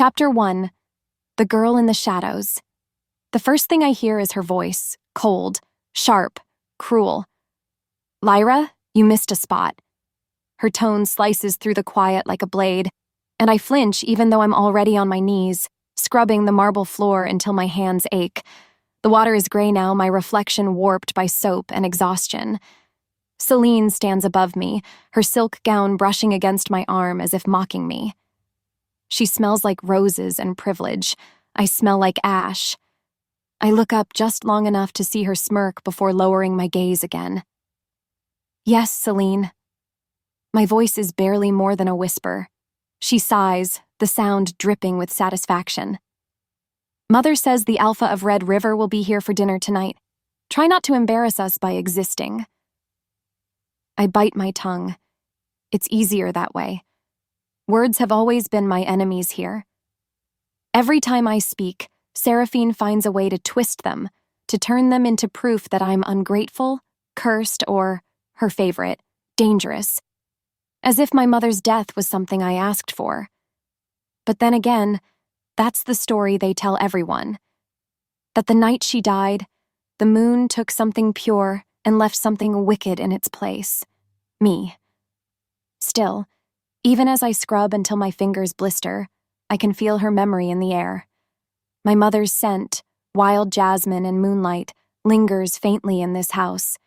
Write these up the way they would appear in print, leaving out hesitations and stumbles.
Chapter 1. The Girl in the Shadows. The first thing I hear is her voice, cold, sharp, cruel. "Lyra, you missed a spot." Her tone slices through the quiet like a blade, and I flinch even though I'm already on my knees, scrubbing the marble floor until my hands ache. The water is gray now, my reflection warped by soap and exhaustion. Celine stands above me, her silk gown brushing against my arm as if mocking me. She smells like roses and privilege. I smell like ash. I look up just long enough to see her smirk before lowering my gaze again. "Yes, Celine." My voice is barely more than a whisper. She sighs, the sound dripping with satisfaction. "Mother says the Alpha of Red River will be here for dinner tonight. Try not to embarrass us by existing." I bite my tongue. It's easier that way. Words have always been my enemies here. Every time I speak, Seraphine finds a way to twist them, to turn them into proof that I'm ungrateful, cursed, or, her favorite, dangerous. As if my mother's death was something I asked for. But then again, that's the story they tell everyone. That the night she died, the moon took something pure and left something wicked in its place. Me. Still, even as I scrub until my fingers blister, I can feel her memory in the air. My mother's scent, wild jasmine and moonlight, lingers faintly in this house.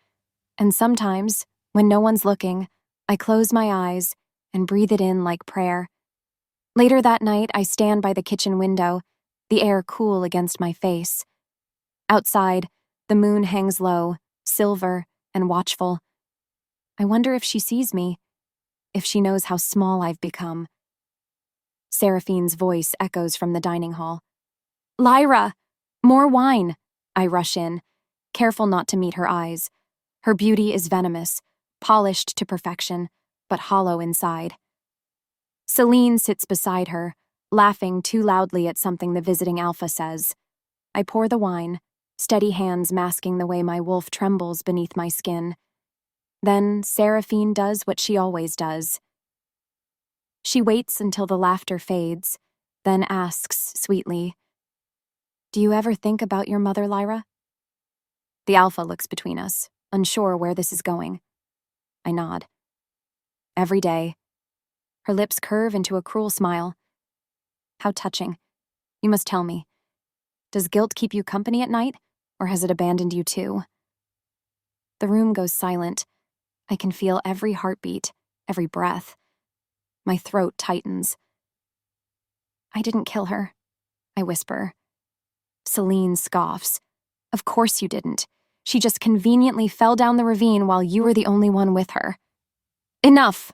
And sometimes, when no one's looking, I close my eyes and breathe it in like prayer. Later that night, I stand by the kitchen window, the air cool against my face. Outside, the moon hangs low, silver and watchful. I wonder if she sees me, if she knows how small I've become. Seraphine's voice echoes from the dining hall. "Lyra! More wine!" I rush in, careful not to meet her eyes. Her beauty is venomous, polished to perfection, but hollow inside. Celine sits beside her, laughing too loudly at something the visiting Alpha says. I pour the wine, steady hands masking the way my wolf trembles beneath my skin. Then Seraphine does what she always does. She waits until the laughter fades, then asks sweetly, "Do you ever think about your mother, Lyra?" The Alpha looks between us, unsure where this is going. I nod. Every day. Her lips curve into a cruel smile. How touching. You must tell me. Does guilt keep you company at night, or has it abandoned you too? The room goes silent. I can feel every heartbeat, every breath. My throat tightens. "I didn't kill her," I whisper. Celine scoffs. "Of course you didn't. She just conveniently fell down the ravine while you were the only one with her." "Enough,"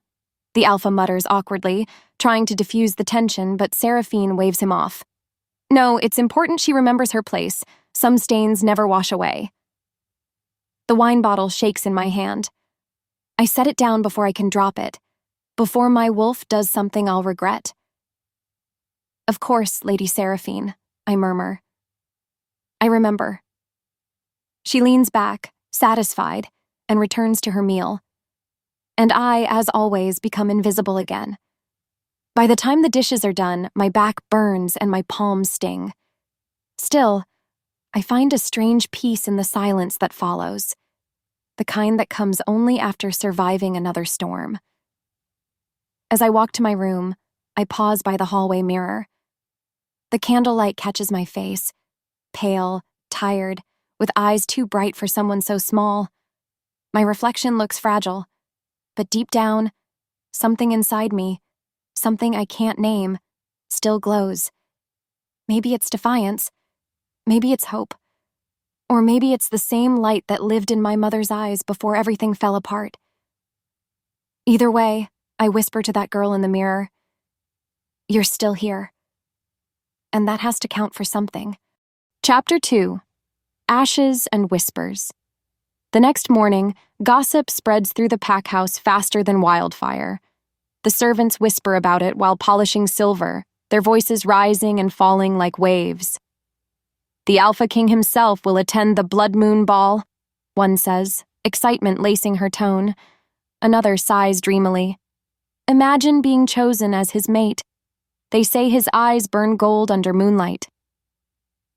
the Alpha mutters awkwardly, trying to diffuse the tension, but Seraphine waves him off. "No, it's important she remembers her place. Some stains never wash away." The wine bottle shakes in my hand. I set it down before I can drop it, before my wolf does something I'll regret. "Of course, Lady Seraphine," I murmur. "I remember." She leans back, satisfied, and returns to her meal. And I, as always, become invisible again. By the time the dishes are done, my back burns and my palms sting. Still, I find a strange peace in the silence that follows, the kind that comes only after surviving another storm. As I walk to my room, I pause by the hallway mirror. The candlelight catches my face, pale, tired, with eyes too bright for someone so small. My reflection looks fragile, but deep down, something inside me, something I can't name, still glows. Maybe it's defiance, maybe it's hope, or maybe it's the same light that lived in my mother's eyes before everything fell apart. Either way, I whisper to that girl in the mirror, "You're still here." And that has to count for something. Chapter 2. Ashes and Whispers. The next morning, gossip spreads through the pack house faster than wildfire. The servants whisper about it while polishing silver, their voices rising and falling like waves. "The Alpha King himself will attend the Blood Moon Ball," one says, excitement lacing her tone. Another sighs dreamily. Imagine being chosen as his mate. They say his eyes burn gold under moonlight.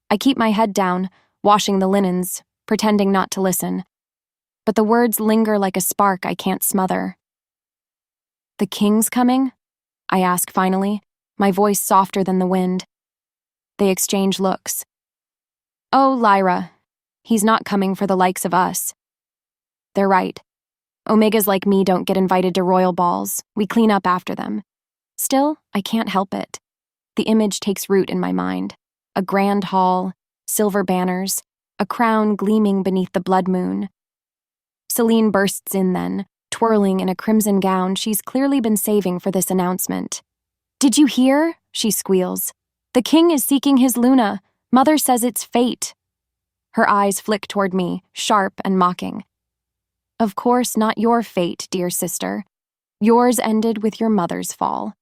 I keep my head down, washing the linens, pretending not to listen. But the words linger like a spark I can't smother. "The king's coming?" I ask finally, my voice softer than the wind. They exchange looks. "Oh, Lyra, he's not coming for the likes of us." They're right. Omegas like me don't get invited to royal balls. We clean up after them. Still, I can't help it. The image takes root in my mind. A grand hall, silver banners, a crown gleaming beneath the blood moon. Celine bursts in then, twirling in a crimson gown she's clearly been saving for this announcement. "Did you hear?" she squeals. "The king is seeking his Luna. Mother says it's fate." Her eyes flick toward me, sharp and mocking. "Of course not your fate, dear sister. Yours ended with your mother's fall."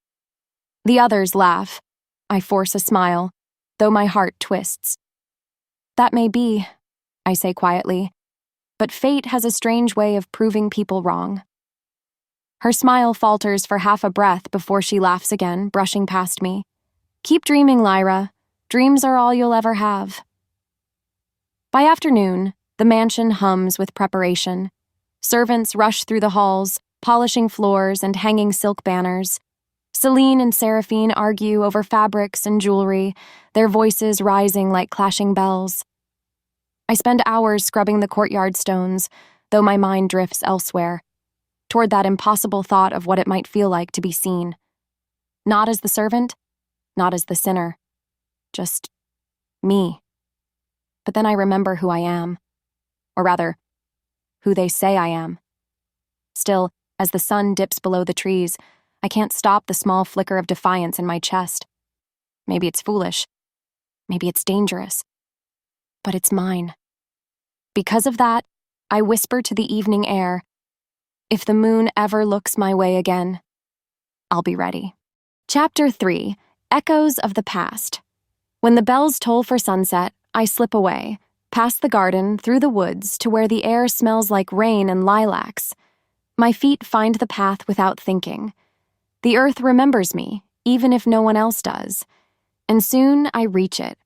The others laugh. I force a smile, though my heart twists. "That may be," I say quietly, "but fate has a strange way of proving people wrong." Her smile falters for half a breath before she laughs again, brushing past me. "Keep dreaming, Lyra. Dreams are all you'll ever have." By afternoon, the mansion hums with preparation. Servants rush through the halls, polishing floors and hanging silk banners. Celine and Seraphine argue over fabrics and jewelry, their voices rising like clashing bells. I spend hours scrubbing the courtyard stones, though my mind drifts elsewhere, toward that impossible thought of what it might feel like to be seen. Not as the servant, not as the sinner. Just me. But then I remember who I am. Or rather, who they say I am. Still, as the sun dips below the trees, I can't stop the small flicker of defiance in my chest. Maybe it's foolish. Maybe it's dangerous. But it's mine. Because of that, I whisper to the evening air, if the moon ever looks my way again, I'll be ready. Chapter 3: Echoes of the Past. When the bells toll for sunset, I slip away, past the garden, through the woods, to where the air smells like rain and lilacs. My feet find the path without thinking. The earth remembers me, even if no one else does. And soon I reach it,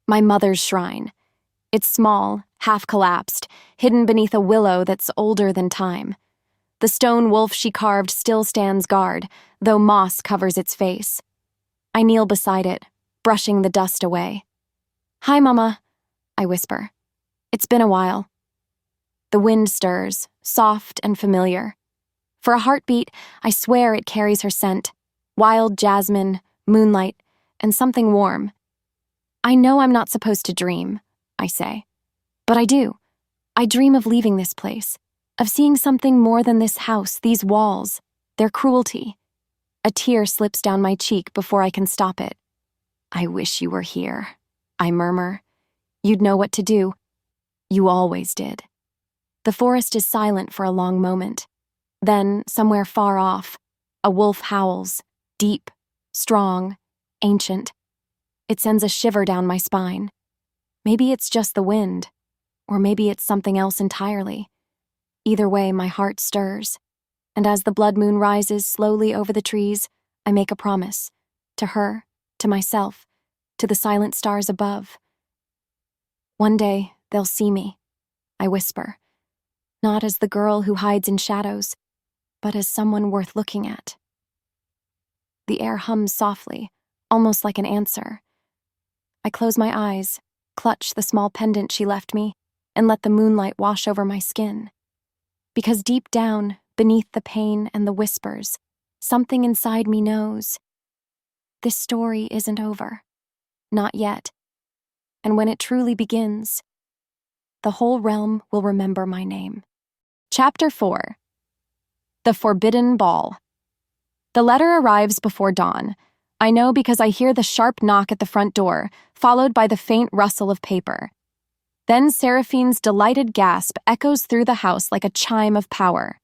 my mother's shrine. It's small, half-collapsed, hidden beneath a willow that's older than time. The stone wolf she carved still stands guard, though moss covers its face. I kneel beside it, brushing the dust away. "Hi, Mama," I whisper. "It's been a while." The wind stirs, soft and familiar. For a heartbeat, I swear it carries her scent. Wild jasmine, moonlight, and something warm. "I know I'm not supposed to dream," I say. "But I do. I dream of leaving this place, of seeing something more than this house, these walls, their cruelty." A tear slips down my cheek before I can stop it. "I wish you were here," I murmur. "You'd know what to do. You always did." The forest is silent for a long moment. Then, somewhere far off, a wolf howls, deep, strong, ancient. It sends a shiver down my spine. Maybe it's just the wind, or maybe it's something else entirely. Either way, my heart stirs, and as the blood moon rises slowly over the trees, I make a promise, to her, to myself, to the silent stars above. One day, they'll see me, I whisper, not as the girl who hides in shadows, but as someone worth looking at. The air hums softly, almost like an answer. I close my eyes, clutch the small pendant she left me, and let the moonlight wash over my skin. Because deep down, beneath the pain and the whispers, something inside me knows. This story isn't over. Not yet. And when it truly begins, the whole realm will remember my name. Chapter 4: The Forbidden Ball. The letter arrives before dawn. I know because I hear the sharp knock at the front door, followed by the faint rustle of paper. Then Seraphine's delighted gasp echoes through the house like a chime of power.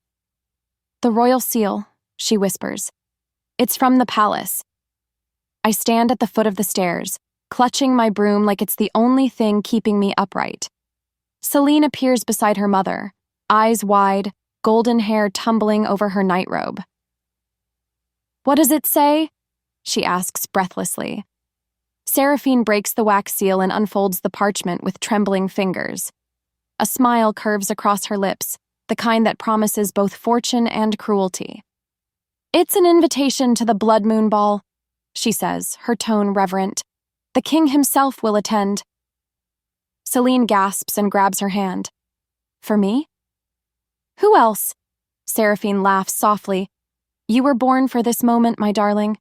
"The royal seal," she whispers. "It's from the palace." I stand at the foot of the stairs, clutching my broom like it's the only thing keeping me upright. Celine appears beside her mother, eyes wide, golden hair tumbling over her nightrobe. "What does it say?" she asks breathlessly. Seraphine breaks the wax seal and unfolds the parchment with trembling fingers. A smile curves across her lips, the kind that promises both fortune and cruelty. "It's an invitation to the Blood Moon Ball," she says, her tone reverent. "The king himself will attend." Celine gasps and grabs her hand. "For me?" "Who else?" Seraphine laughs softly. "You were born for this moment, my darling."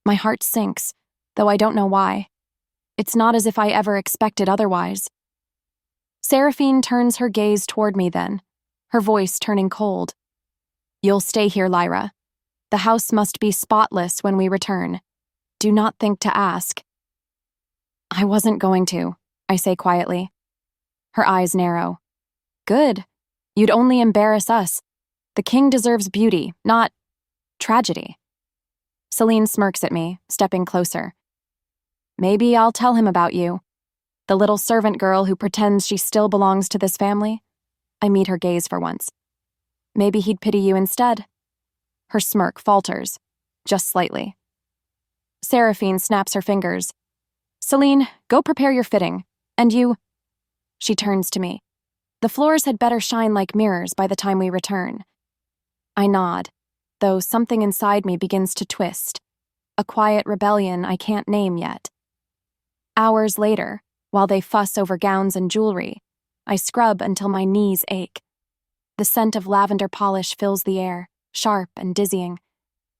My heart sinks, though I don't know why. It's not as if I ever expected otherwise. Seraphine turns her gaze toward me then, her voice turning cold. "You'll stay here, Lyra. The house must be spotless when we return. Do not think to ask." "I wasn't going to," I say quietly. Her eyes narrow. "Good. You'd only embarrass us. The king deserves beauty, not tragedy." Celine smirks at me, stepping closer. "Maybe I'll tell him about you. The little servant girl who pretends she still belongs to this family." I meet her gaze for once. "Maybe he'd pity you instead." Her smirk falters, just slightly. Seraphine snaps her fingers. "Celine, go prepare your fitting. And you—" She turns to me. "The floors had better shine like mirrors by the time we return." I nod, though something inside me begins to twist. A quiet rebellion I can't name yet. Hours later, while they fuss over gowns and jewelry, I scrub until my knees ache. The scent of lavender polish fills the air, sharp and dizzying.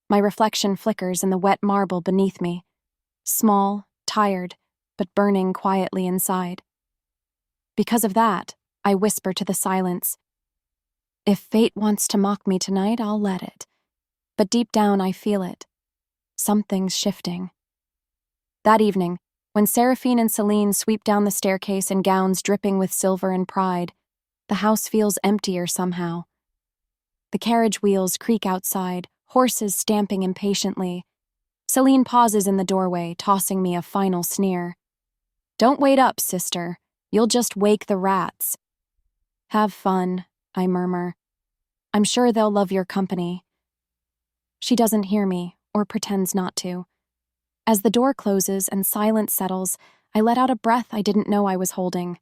My reflection flickers in the wet marble beneath me. Small, tired, but burning quietly inside. Because of that, I whisper to the silence. If fate wants to mock me tonight, I'll let it. But deep down, I feel it. Something's shifting. That evening, when Seraphine and Celine sweep down the staircase in gowns dripping with silver and pride, the house feels emptier somehow. The carriage wheels creak outside, horses stamping impatiently. Celine pauses in the doorway, tossing me a final sneer. "Don't wait up, sister. You'll just wake the rats." "Have fun," I murmur. "I'm sure they'll love your company." She doesn't hear me, or pretends not to. As the door closes and silence settles, I let out a breath I didn't know I was holding.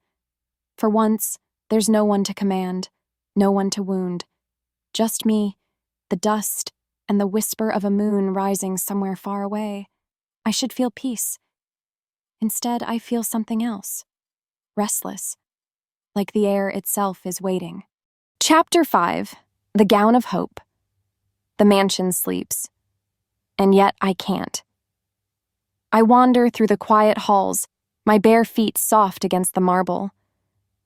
For once, there's no one to command, no one to wound. Just me, the dust, and the whisper of a moon rising somewhere far away. I should feel peace. Instead, I feel something else. Restless. Like the air itself is waiting. Chapter 5. The Gown of Hope. The mansion sleeps. And yet I can't. I wander through the quiet halls, my bare feet soft against the marble.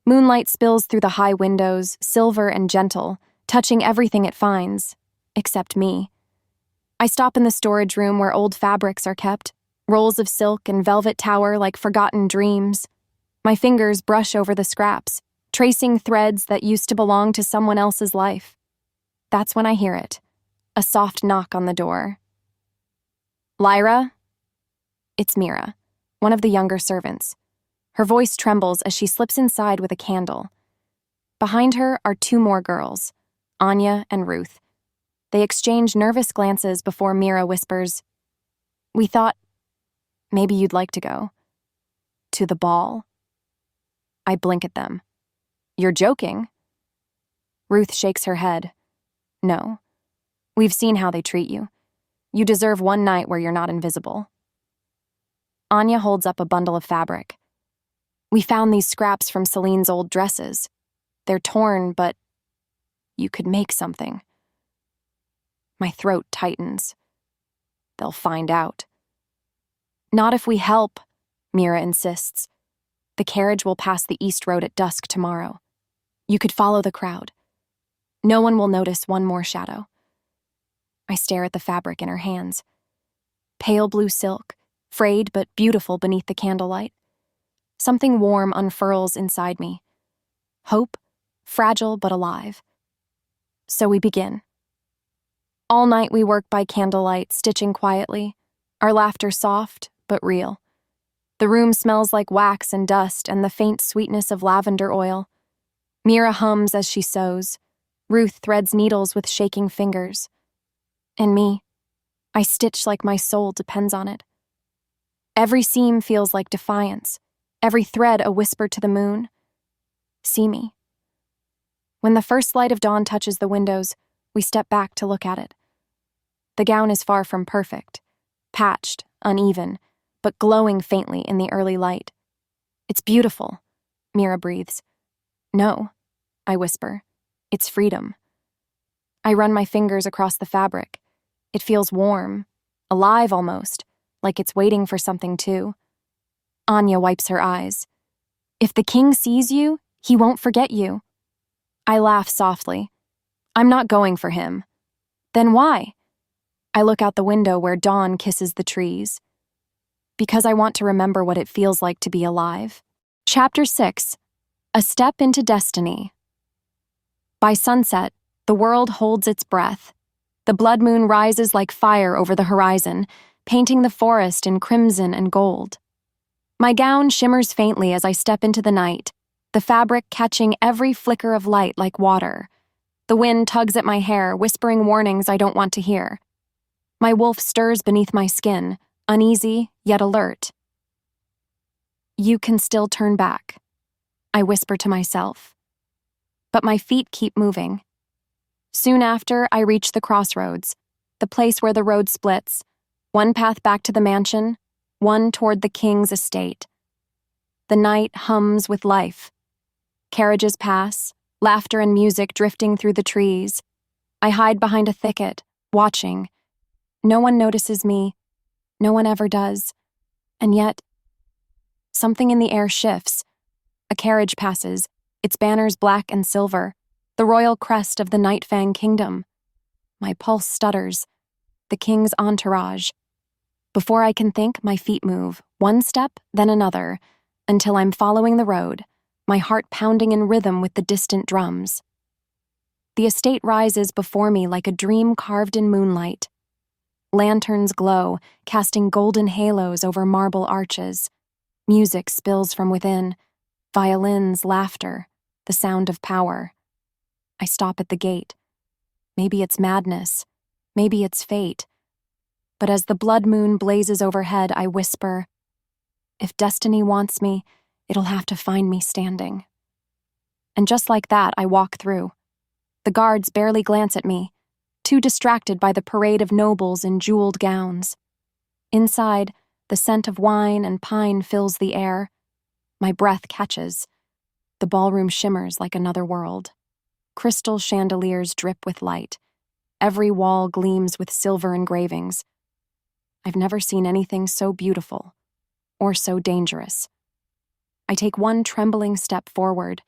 Moonlight spills through the high windows, silver and gentle, touching everything it finds, except me. I stop in the storage room where old fabrics are kept, rolls of silk and velvet tower like forgotten dreams. My fingers brush over the scraps, tracing threads that used to belong to someone else's life. That's when I hear it, a soft knock on the door. "Lyra?" It's Mira, one of the younger servants. Her voice trembles as she slips inside with a candle. Behind her are two more girls, Anya and Ruth. They exchange nervous glances before Mira whispers, "We thought maybe you'd like to go." "To the ball?" I blink at them. "You're joking?" Ruth shakes her head. "No. We've seen how they treat you. You deserve one night where you're not invisible." Anya holds up a bundle of fabric. "We found these scraps from Celine's old dresses. They're torn, but you could make something." My throat tightens. They'll find out. "Not if we help," Mira insists. "The carriage will pass the East Road at dusk tomorrow. You could follow the crowd. No one will notice one more shadow." I stare at the fabric in her hands. Pale blue silk, frayed but beautiful beneath the candlelight. Something warm unfurls inside me. Hope, fragile but alive. So we begin. All night we work by candlelight, stitching quietly, our laughter soft but real. The room smells like wax and dust and the faint sweetness of lavender oil. Mira hums as she sews. Ruth threads needles with shaking fingers. And me, I stitch like my soul depends on it. Every seam feels like defiance, every thread a whisper to the moon. See me. When the first light of dawn touches the windows, we step back to look at it. The gown is far from perfect, patched, uneven, but glowing faintly in the early light. It's beautiful, Mira breathes. No, I whisper. It's freedom. I run my fingers across the fabric. It feels warm, alive almost, like it's waiting for something too. Anya wipes her eyes. If the king sees you, he won't forget you. I laugh softly. I'm not going for him. Then why? I look out the window where dawn kisses the trees. Because I want to remember what it feels like to be alive. Chapter 6. A Step into Destiny. By sunset, the world holds its breath. The blood moon rises like fire over the horizon, painting the forest in crimson and gold. My gown shimmers faintly as I step into the night, the fabric catching every flicker of light like water. The wind tugs at my hair, whispering warnings I don't want to hear. My wolf stirs beneath my skin, uneasy yet alert. You can still turn back, I whisper to myself. But my feet keep moving. Soon after, I reach the crossroads, the place where the road splits, one path back to the mansion, one toward the king's estate. The night hums with life. Carriages pass, laughter and music drifting through the trees. I hide behind a thicket, watching. No one notices me. No one ever does. And yet, something in the air shifts. A carriage passes, its banners black and silver, the royal crest of the Nightfang Kingdom. My pulse stutters. The king's entourage. Before I can think, my feet move, one step, then another, until I'm following the road, my heart pounding in rhythm with the distant drums. The estate rises before me like a dream carved in moonlight. Lanterns glow, casting golden halos over marble arches. Music spills from within, violins, laughter, the sound of power. I stop at the gate. Maybe it's madness, maybe it's fate. But as the blood moon blazes overhead, I whisper, if destiny wants me, it'll have to find me standing. And just like that, I walk through. The guards barely glance at me, too distracted by the parade of nobles in jeweled gowns. Inside, the scent of wine and pine fills the air. My breath catches. The ballroom shimmers like another world. Crystal chandeliers drip with light. Every wall gleams with silver engravings. I've never seen anything so beautiful, or so dangerous. I take one trembling step forward,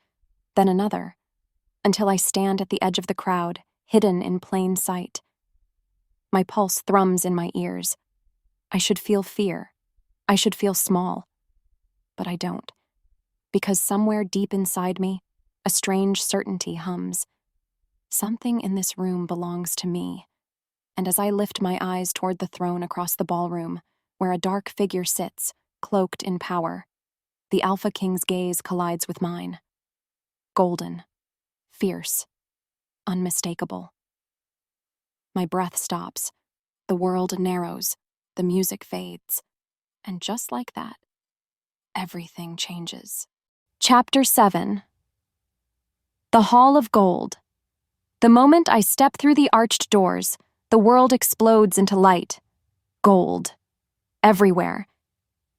then another, until I stand at the edge of the crowd, hidden in plain sight. My pulse thrums in my ears. I should feel fear. I should feel small. But I don't, because somewhere deep inside me, a strange certainty hums. Something in this room belongs to me. And as I lift my eyes toward the throne across the ballroom, where a dark figure sits, cloaked in power, the Alpha King's gaze collides with mine. Golden, fierce, unmistakable. My breath stops, the world narrows, the music fades, and just like that, everything changes. Chapter 7. The Hall of Gold. The moment I step through the arched doors, the world explodes into light. Gold. Everywhere.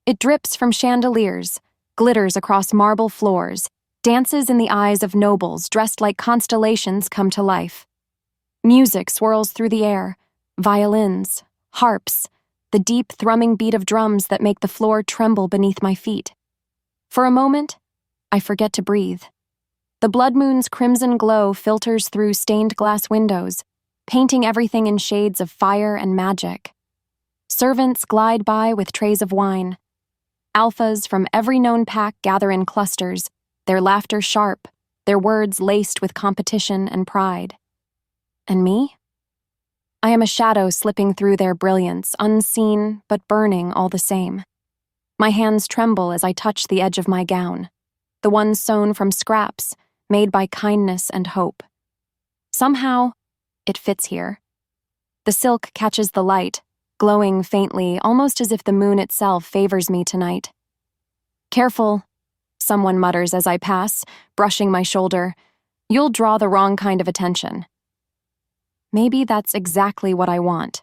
It drips from chandeliers, glitters across marble floors, dances in the eyes of nobles dressed like constellations come to life. Music swirls through the air, violins, harps, the deep thrumming beat of drums that make the floor tremble beneath my feet. For a moment, I forget to breathe. The blood moon's crimson glow filters through stained glass windows, painting everything in shades of fire and magic. Servants glide by with trays of wine. Alphas from every known pack gather in clusters, their laughter sharp, their words laced with competition and pride. And me? I am a shadow slipping through their brilliance, unseen but burning all the same. My hands tremble as I touch the edge of my gown, the one sewn from scraps, made by kindness and hope. Somehow, it fits here. The silk catches the light, glowing faintly, almost as if the moon itself favors me tonight. "Careful," someone mutters as I pass, brushing my shoulder. "You'll draw the wrong kind of attention." Maybe that's exactly what I want.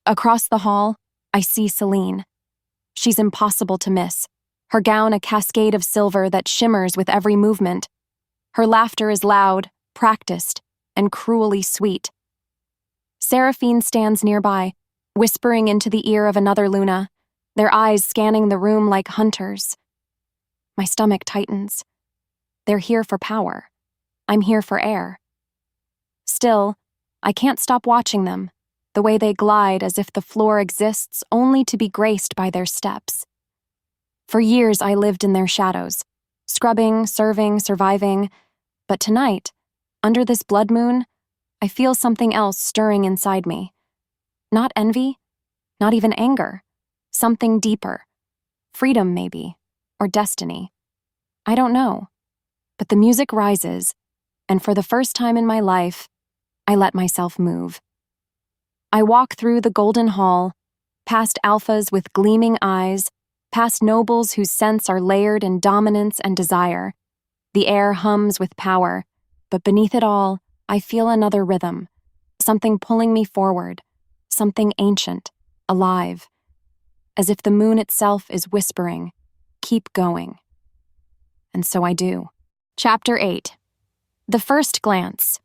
Across the hall, I see Celine. She's impossible to miss, her gown a cascade of silver that shimmers with every movement. Her laughter is loud, practiced, and cruelly sweet. Seraphine stands nearby, whispering into the ear of another Luna, their eyes scanning the room like hunters. My stomach tightens. They're here for power. I'm here for air. Still, I can't stop watching them, the way they glide as if the floor exists only to be graced by their steps. For years I lived in their shadows, scrubbing, serving, surviving, but tonight, under this blood moon, I feel something else stirring inside me. Not envy, not even anger, something deeper. Freedom, maybe, or destiny. I don't know. But the music rises, and for the first time in my life, I let myself move. I walk through the golden hall, past alphas with gleaming eyes, past nobles whose scents are layered in dominance and desire. The air hums with power, but beneath it all, I feel another rhythm, something pulling me forward, something ancient, alive, as if the moon itself is whispering, "Keep going." And so I do. Chapter 8. The first glance.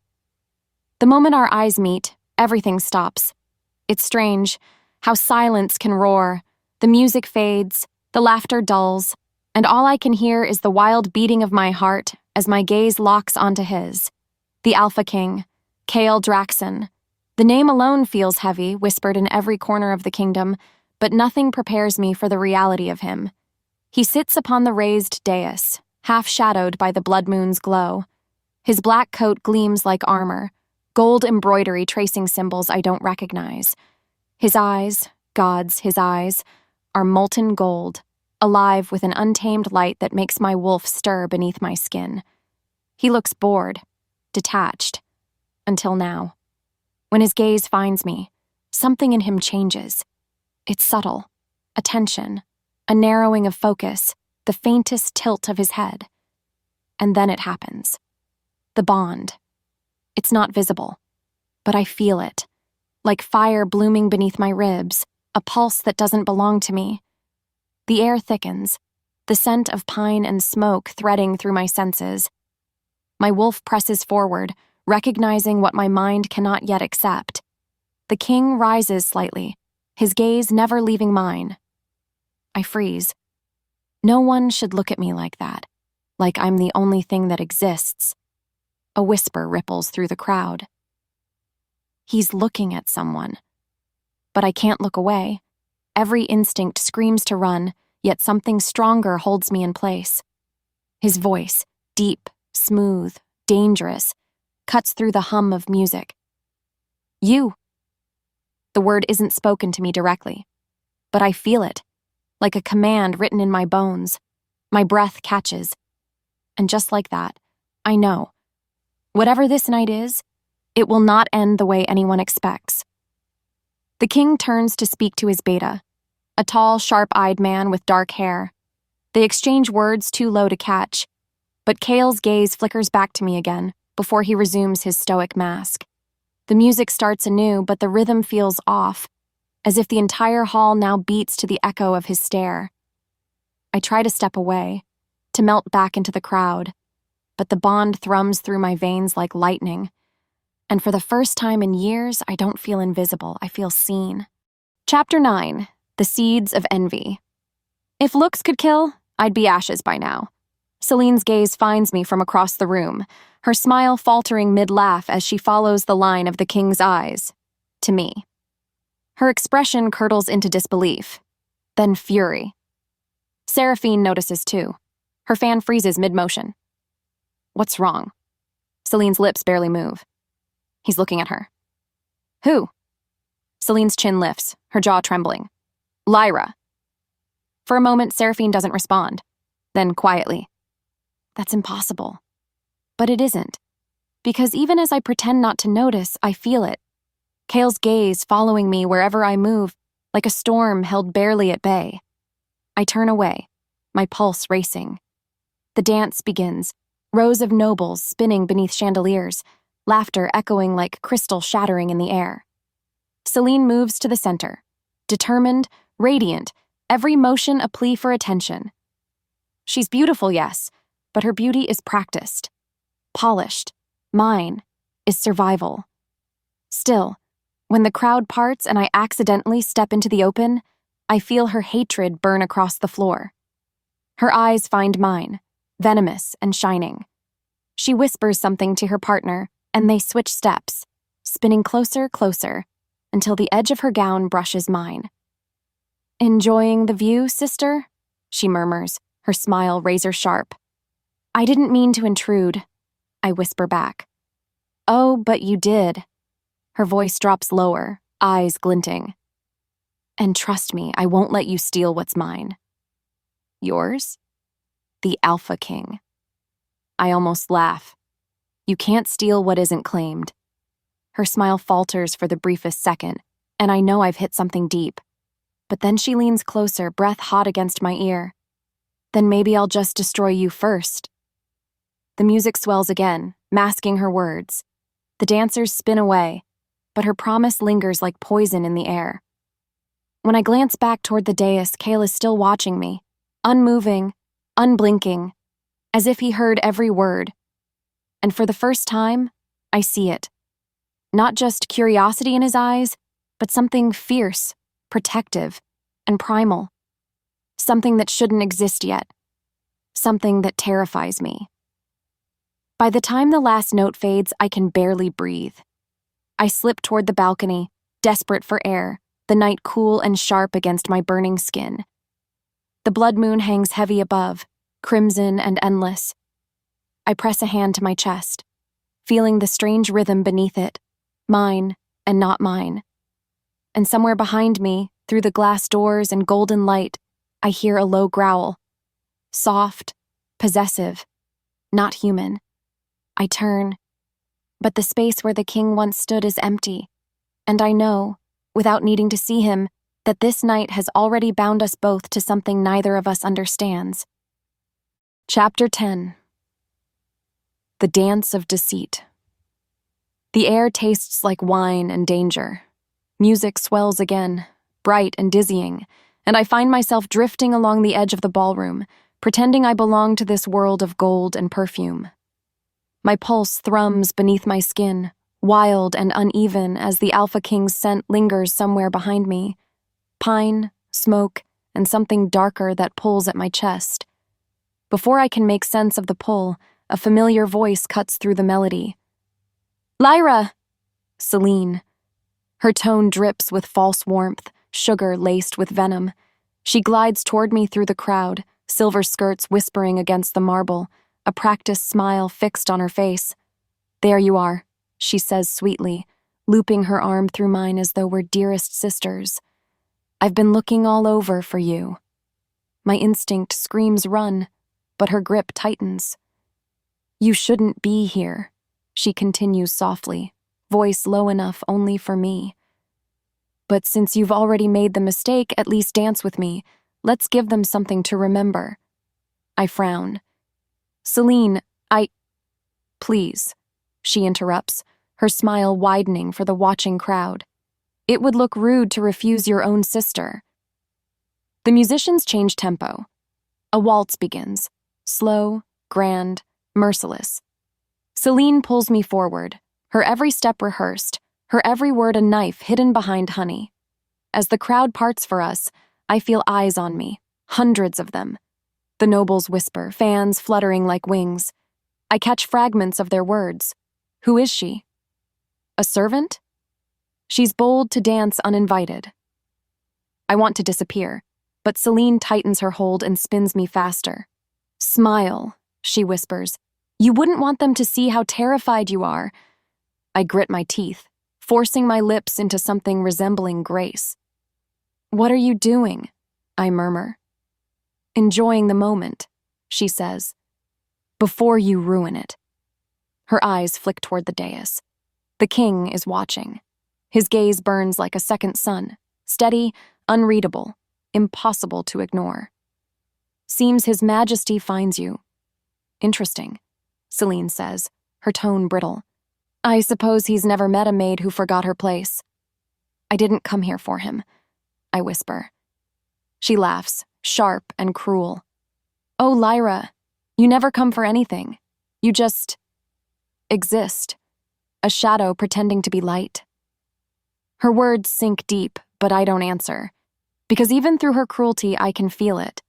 The moment our eyes meet, everything stops. It's strange how silence can roar, the music fades, the laughter dulls, and all I can hear is the wild beating of my heart as my gaze locks onto his. The Alpha King, Kael Draxon. The name alone feels heavy, whispered in every corner of the kingdom, but nothing prepares me for the reality of him. He sits upon the raised dais, half shadowed by the blood moon's glow. His black coat gleams like armor, gold embroidery tracing symbols I don't recognize. His eyes, gods, his eyes, are molten gold, alive with an untamed light that makes my wolf stir beneath my skin. He looks bored, detached, until now. When his gaze finds me, something in him changes. It's subtle, a tension, a narrowing of focus, the faintest tilt of his head. And then it happens. The bond. It's not visible, but I feel it, like fire blooming beneath my ribs, a pulse that doesn't belong to me. The air thickens, the scent of pine and smoke threading through my senses. My wolf presses forward, recognizing what my mind cannot yet accept. The king rises slightly, his gaze never leaving mine. I freeze. No one should look at me like that, like I'm the only thing that exists. A whisper ripples through the crowd. He's looking at someone. But I can't look away. Every instinct screams to run, yet something stronger holds me in place. His voice, deep, smooth, dangerous, cuts through the hum of music. "You." The word isn't spoken to me directly, but I feel it, like a command written in my bones. My breath catches. And just like that, I know. Whatever this night is, it will not end the way anyone expects. The king turns to speak to his beta, a tall, sharp-eyed man with dark hair. They exchange words too low to catch, but Kael's gaze flickers back to me again before he resumes his stoic mask. The music starts anew, but the rhythm feels off, as if the entire hall now beats to the echo of his stare. I try to step away, to melt back into the crowd, but the bond thrums through my veins like lightning. And for the first time in years, I don't feel invisible, I feel seen. Chapter 9. The Seeds of Envy. If looks could kill, I'd be ashes by now. Celine's gaze finds me from across the room, her smile faltering mid-laugh as she follows the line of the king's eyes. To me. Her expression curdles into disbelief, then fury. Seraphine notices too. Her fan freezes mid-motion. What's wrong? Celine's lips barely move. He's looking at her. Who? Celine's chin lifts, her jaw trembling. Lyra. For a moment, Seraphine doesn't respond. Then quietly. That's impossible. But it isn't. Because even as I pretend not to notice, I feel it. Kale's gaze following me wherever I move, like a storm held barely at bay. I turn away, my pulse racing. The dance begins, rows of nobles spinning beneath chandeliers, laughter echoing like crystal shattering in the air. Celine moves to the center, determined, radiant, every motion a plea for attention. She's beautiful, yes, but her beauty is practiced, polished. Mine is survival. Still, when the crowd parts and I accidentally step into the open, I feel her hatred burn across the floor. Her eyes find mine, venomous and shining. She whispers something to her partner, and they switch steps, spinning closer, until the edge of her gown brushes mine. "Enjoying the view, sister?" she murmurs, her smile razor-sharp. "I didn't mean to intrude," I whisper back. "Oh, but you did." Her voice drops lower, eyes glinting. "And trust me, I won't let you steal what's mine." "Yours?" "The Alpha King." I almost laugh. "You can't steal what isn't claimed." Her smile falters for the briefest second, and I know I've hit something deep. But then she leans closer, breath hot against my ear. "Then maybe I'll just destroy you first." The music swells again, masking her words. The dancers spin away, but her promise lingers like poison in the air. When I glance back toward the dais, Kale is still watching me, unmoving, unblinking, as if he heard every word. And for the first time, I see it. Not just curiosity in his eyes, but something fierce, protective, and primal. Something that shouldn't exist yet. Something that terrifies me. By the time the last note fades, I can barely breathe. I slip toward the balcony, desperate for air, the night cool and sharp against my burning skin. The blood moon hangs heavy above, crimson and endless. I press a hand to my chest, feeling the strange rhythm beneath it, mine and not mine. And somewhere behind me, through the glass doors and golden light, I hear a low growl. Soft, possessive, not human. I turn, but the space where the king once stood is empty, and I know, without needing to see him, that this night has already bound us both to something neither of us understands. Chapter 10. The Dance of Deceit. The air tastes like wine and danger. Music swells again, bright and dizzying, and I find myself drifting along the edge of the ballroom, pretending I belong to this world of gold and perfume. My pulse thrums beneath my skin, wild and uneven as the Alpha King's scent lingers somewhere behind me. Pine, smoke, and something darker that pulls at my chest. Before I can make sense of the pull, a familiar voice cuts through the melody. "Lyra!" Celine. Her tone drips with false warmth, sugar laced with venom. She glides toward me through the crowd, silver skirts whispering against the marble, a practiced smile fixed on her face. "There you are," she says sweetly, looping her arm through mine as though we're dearest sisters. "I've been looking all over for you." My instinct screams run, but her grip tightens. "You shouldn't be here," she continues softly, voice low enough only for me. "But since you've already made the mistake, at least dance with me. Let's give them something to remember." I frown. "Celine, Please," she interrupts, her smile widening for the watching crowd. "It would look rude to refuse your own sister." The musicians change tempo. A waltz begins, slow, grand, merciless. Celine pulls me forward, her every step rehearsed, her every word a knife hidden behind honey. As the crowd parts for us, I feel eyes on me, hundreds of them. The nobles whisper, fans fluttering like wings. I catch fragments of their words. Who is she? A servant? She's bold to dance uninvited. I want to disappear, but Celine tightens her hold and spins me faster. "Smile," she whispers. "You wouldn't want them to see how terrified you are." I grit my teeth, forcing my lips into something resembling grace. "What are you doing?" I murmur. "Enjoying the moment," she says. "Before you ruin it." Her eyes flick toward the dais. The king is watching. His gaze burns like a second sun, steady, unreadable, impossible to ignore. Seems His Majesty finds you. Interesting, Celine says, her tone brittle. I suppose he's never met a maid who forgot her place. I didn't come here for him, I whisper. She laughs, sharp and cruel. Oh, Lyra, you never come for anything. You just exist, a shadow pretending to be light. Her words sink deep, but I don't answer, because even through her cruelty, I can feel it.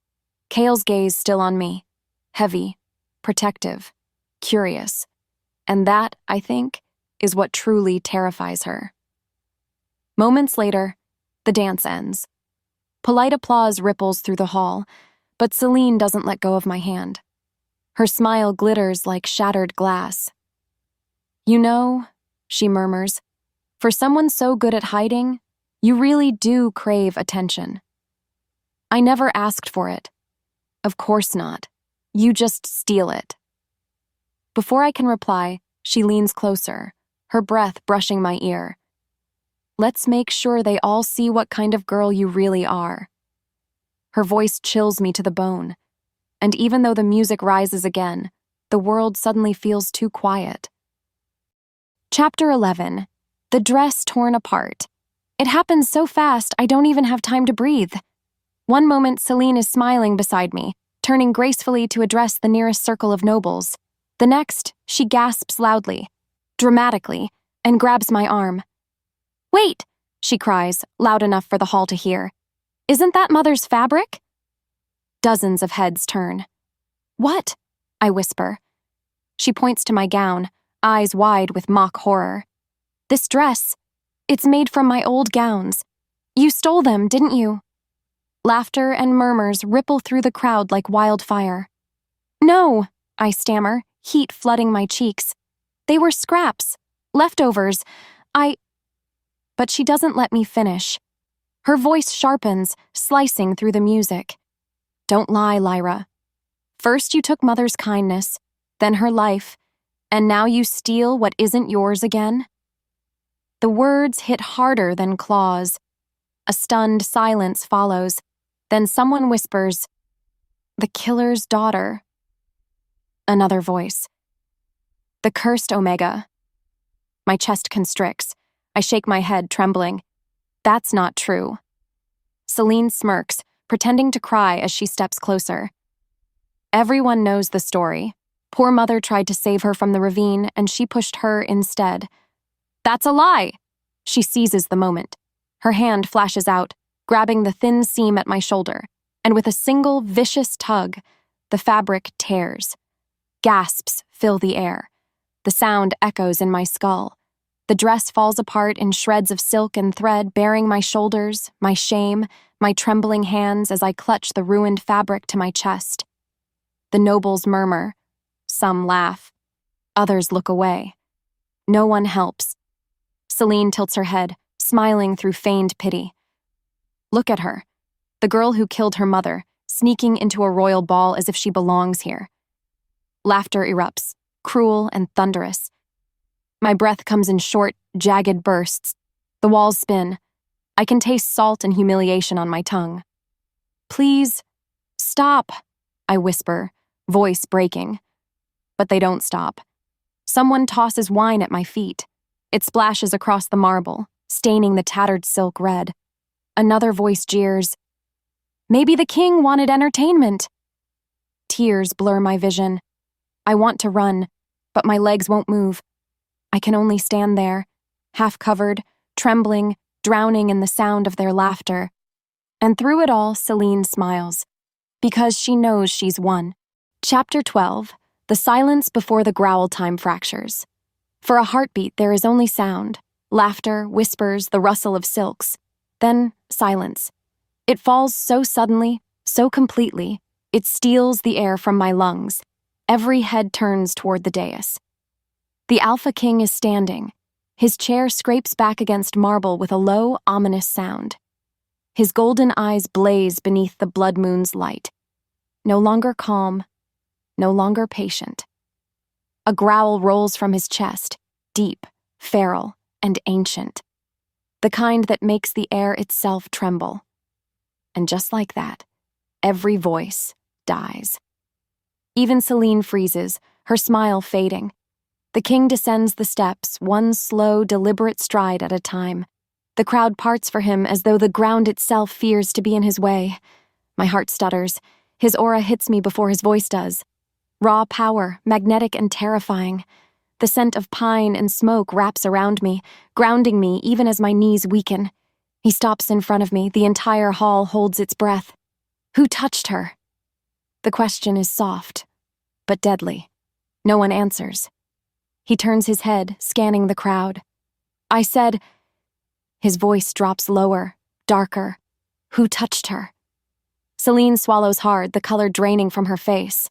Kale's gaze still on me, heavy, protective, curious, and that, I think, is what truly terrifies her. Moments later, the dance ends. Polite applause ripples through the hall, but Celine doesn't let go of my hand. Her smile glitters like shattered glass. You know, she murmurs, for someone so good at hiding, you really do crave attention. I never asked for it. Of course not. You just steal it. Before I can reply, she leans closer, her breath brushing my ear. Let's make sure they all see what kind of girl you really are. Her voice chills me to the bone, and even though the music rises again, the world suddenly feels too quiet. Chapter 11. The dress torn apart. It happens so fast I don't even have time to breathe. One moment Celine is smiling beside me, turning gracefully to address the nearest circle of nobles. The next, she gasps loudly, dramatically, and grabs my arm. Wait, she cries, loud enough for the hall to hear. Isn't that Mother's fabric? Dozens of heads turn. What? I whisper. She points to my gown, eyes wide with mock horror. This dress, it's made from my old gowns. You stole them, didn't you? Laughter and murmurs ripple through the crowd like wildfire. No, I stammer, heat flooding my cheeks. They were scraps, leftovers. But she doesn't let me finish. Her voice sharpens, slicing through the music. Don't lie, Lyra. First you took Mother's kindness, then her life, and now you steal what isn't yours again? The words hit harder than claws. A stunned silence follows. Then someone whispers, "The killer's daughter." Another voice. "The cursed Omega." My chest constricts. I shake my head, trembling. That's not true. Celine smirks, pretending to cry as she steps closer. Everyone knows the story. Poor Mother tried to save her from the ravine, and she pushed her instead. That's a lie! She seizes the moment. Her hand flashes out, grabbing the thin seam at my shoulder, and with a single vicious tug, the fabric tears. Gasps fill the air. The sound echoes in my skull. The dress falls apart in shreds of silk and thread, bearing my shoulders, my shame, my trembling hands as I clutch the ruined fabric to my chest. The nobles murmur. Some laugh. Others look away. No one helps. Celine tilts her head, smiling through feigned pity. Look at her, the girl who killed her mother, sneaking into a royal ball as if she belongs here. Laughter erupts, cruel and thunderous. My breath comes in short, jagged bursts. The walls spin. I can taste salt and humiliation on my tongue. Please, stop, I whisper, voice breaking. But they don't stop. Someone tosses wine at my feet. It splashes across the marble, staining the tattered silk red. Another voice jeers, "Maybe the king wanted entertainment." Tears blur my vision. I want to run, but my legs won't move. I can only stand there, half covered, trembling, drowning in the sound of their laughter. And through it all, Celine smiles, because she knows she's won. Chapter 12. The silence before the growl time fractures. For a heartbeat, there is only sound, laughter, whispers, the rustle of silks. Then silence. It falls so suddenly, so completely, it steals the air from my lungs. Every head turns toward the dais. The Alpha King is standing. His chair scrapes back against marble with a low, ominous sound. His golden eyes blaze beneath the blood moon's light. No longer calm, no longer patient. A growl rolls from his chest, deep, feral, and ancient. the kind that makes the air itself tremble. And just like that, every voice dies. Even Celine freezes, her smile fading. The king descends the steps, one slow, deliberate stride at a time. The crowd parts for him as though the ground itself fears to be in his way. My heart stutters. His aura hits me before his voice does. Raw power, magnetic and terrifying. The scent of pine and smoke wraps around me, grounding me even as my knees weaken. He stops in front of me. The entire hall holds its breath. Who touched her? The question is soft, but deadly. No one answers. He turns his head, scanning the crowd. I said, his voice drops lower, darker. Who touched her? Celine swallows hard, the color draining from her face.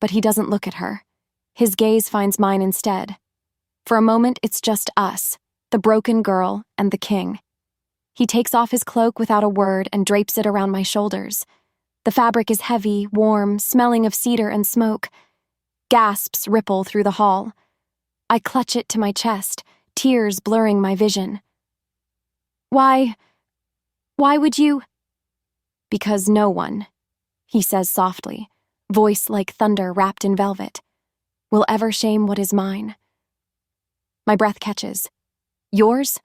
But he doesn't look at her. His gaze finds mine instead. For a moment, it's just us, the broken girl and the king. He takes off his cloak without a word and drapes it around my shoulders. The fabric is heavy, warm, smelling of cedar and smoke. Gasps ripple through the hall. I clutch it to my chest, tears blurring my vision. Why would you? Because no one, he says softly, voice like thunder wrapped in velvet, will ever shame what is mine. My breath catches. Yours?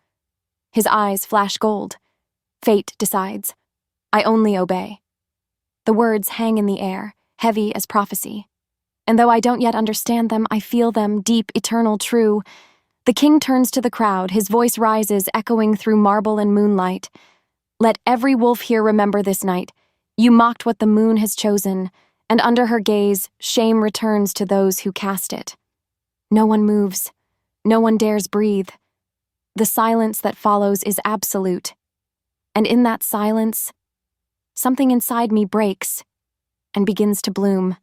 His eyes flash gold. Fate decides. I only obey. The words hang in the air, heavy as prophecy. And though I don't yet understand them, I feel them, deep, eternal, true. The king turns to the crowd, his voice rises, echoing through marble and moonlight. Let every wolf here remember this night. You mocked what the moon has chosen, and under her gaze, shame returns to those who cast it. No one moves. No one dares breathe. The silence that follows is absolute. And in that silence, something inside me breaks and begins to bloom.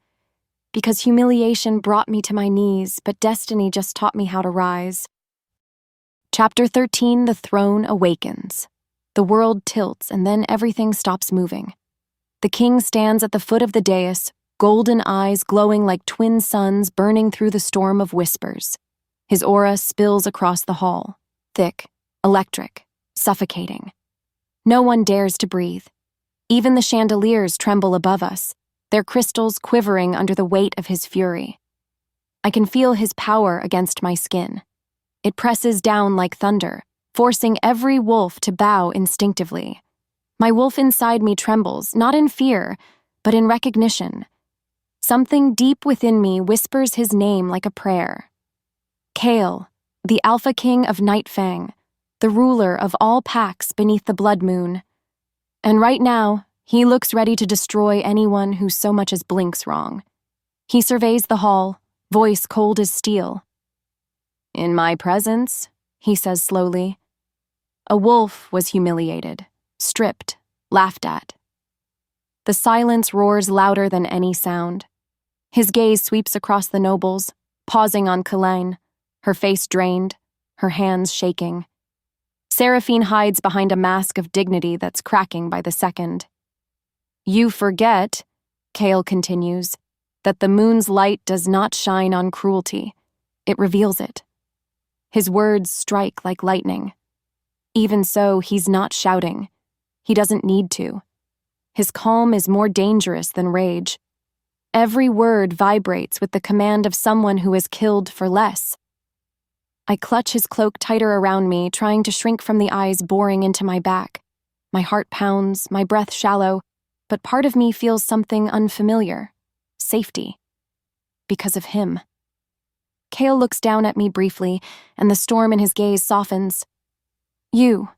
Because humiliation brought me to my knees, but destiny just taught me how to rise. Chapter 13, The Throne Awakens. The world tilts, and then everything stops moving. The king stands at the foot of the dais, golden eyes glowing like twin suns burning through the storm of whispers. His aura spills across the hall, thick, electric, suffocating. No one dares to breathe. Even the chandeliers tremble above us, their crystals quivering under the weight of his fury. I can feel his power against my skin. It presses down like thunder, forcing every wolf to bow instinctively. My wolf inside me trembles, not in fear, but in recognition. Something deep within me whispers his name like a prayer. Kale, the Alpha King of Night Fang, the ruler of all packs beneath the blood moon. And right now, he looks ready to destroy anyone who so much as blinks wrong. He surveys the hall, voice cold as steel. In my presence, he says slowly, a wolf was humiliated, stripped, laughed at. The silence roars louder than any sound. His gaze sweeps across the nobles, pausing on Kelaine, her face drained, her hands shaking. Seraphine hides behind a mask of dignity that's cracking by the second. You forget, Kale continues, that the moon's light does not shine on cruelty. It reveals it. His words strike like lightning. Even so, he's not shouting. He doesn't need to. His calm is more dangerous than rage. Every word vibrates with the command of someone who has killed for less. I clutch his cloak tighter around me, trying to shrink from the eyes boring into my back. My heart pounds, my breath shallow, but part of me feels something unfamiliar. Safety. Because of him. Kale looks down at me briefly, and the storm in his gaze softens. You,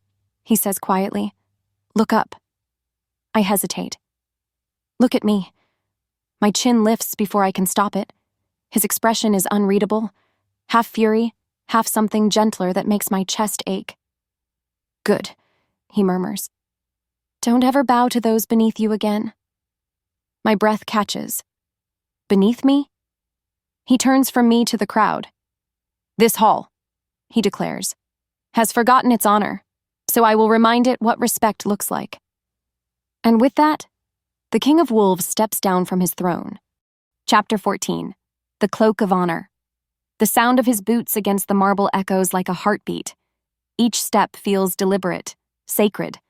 he says quietly. Look up. I hesitate. Look at me. My chin lifts before I can stop it. His expression is unreadable, half fury, half something gentler that makes my chest ache. Good, he murmurs. Don't ever bow to those beneath you again. My breath catches. Beneath me? He turns from me to the crowd. This hall, he declares, has forgotten its honor, so I will remind it what respect looks like. And with that, the King of Wolves steps down from his throne. Chapter 14, The Cloak of Honor. The sound of his boots against the marble echoes like a heartbeat. Each step feels deliberate, sacred,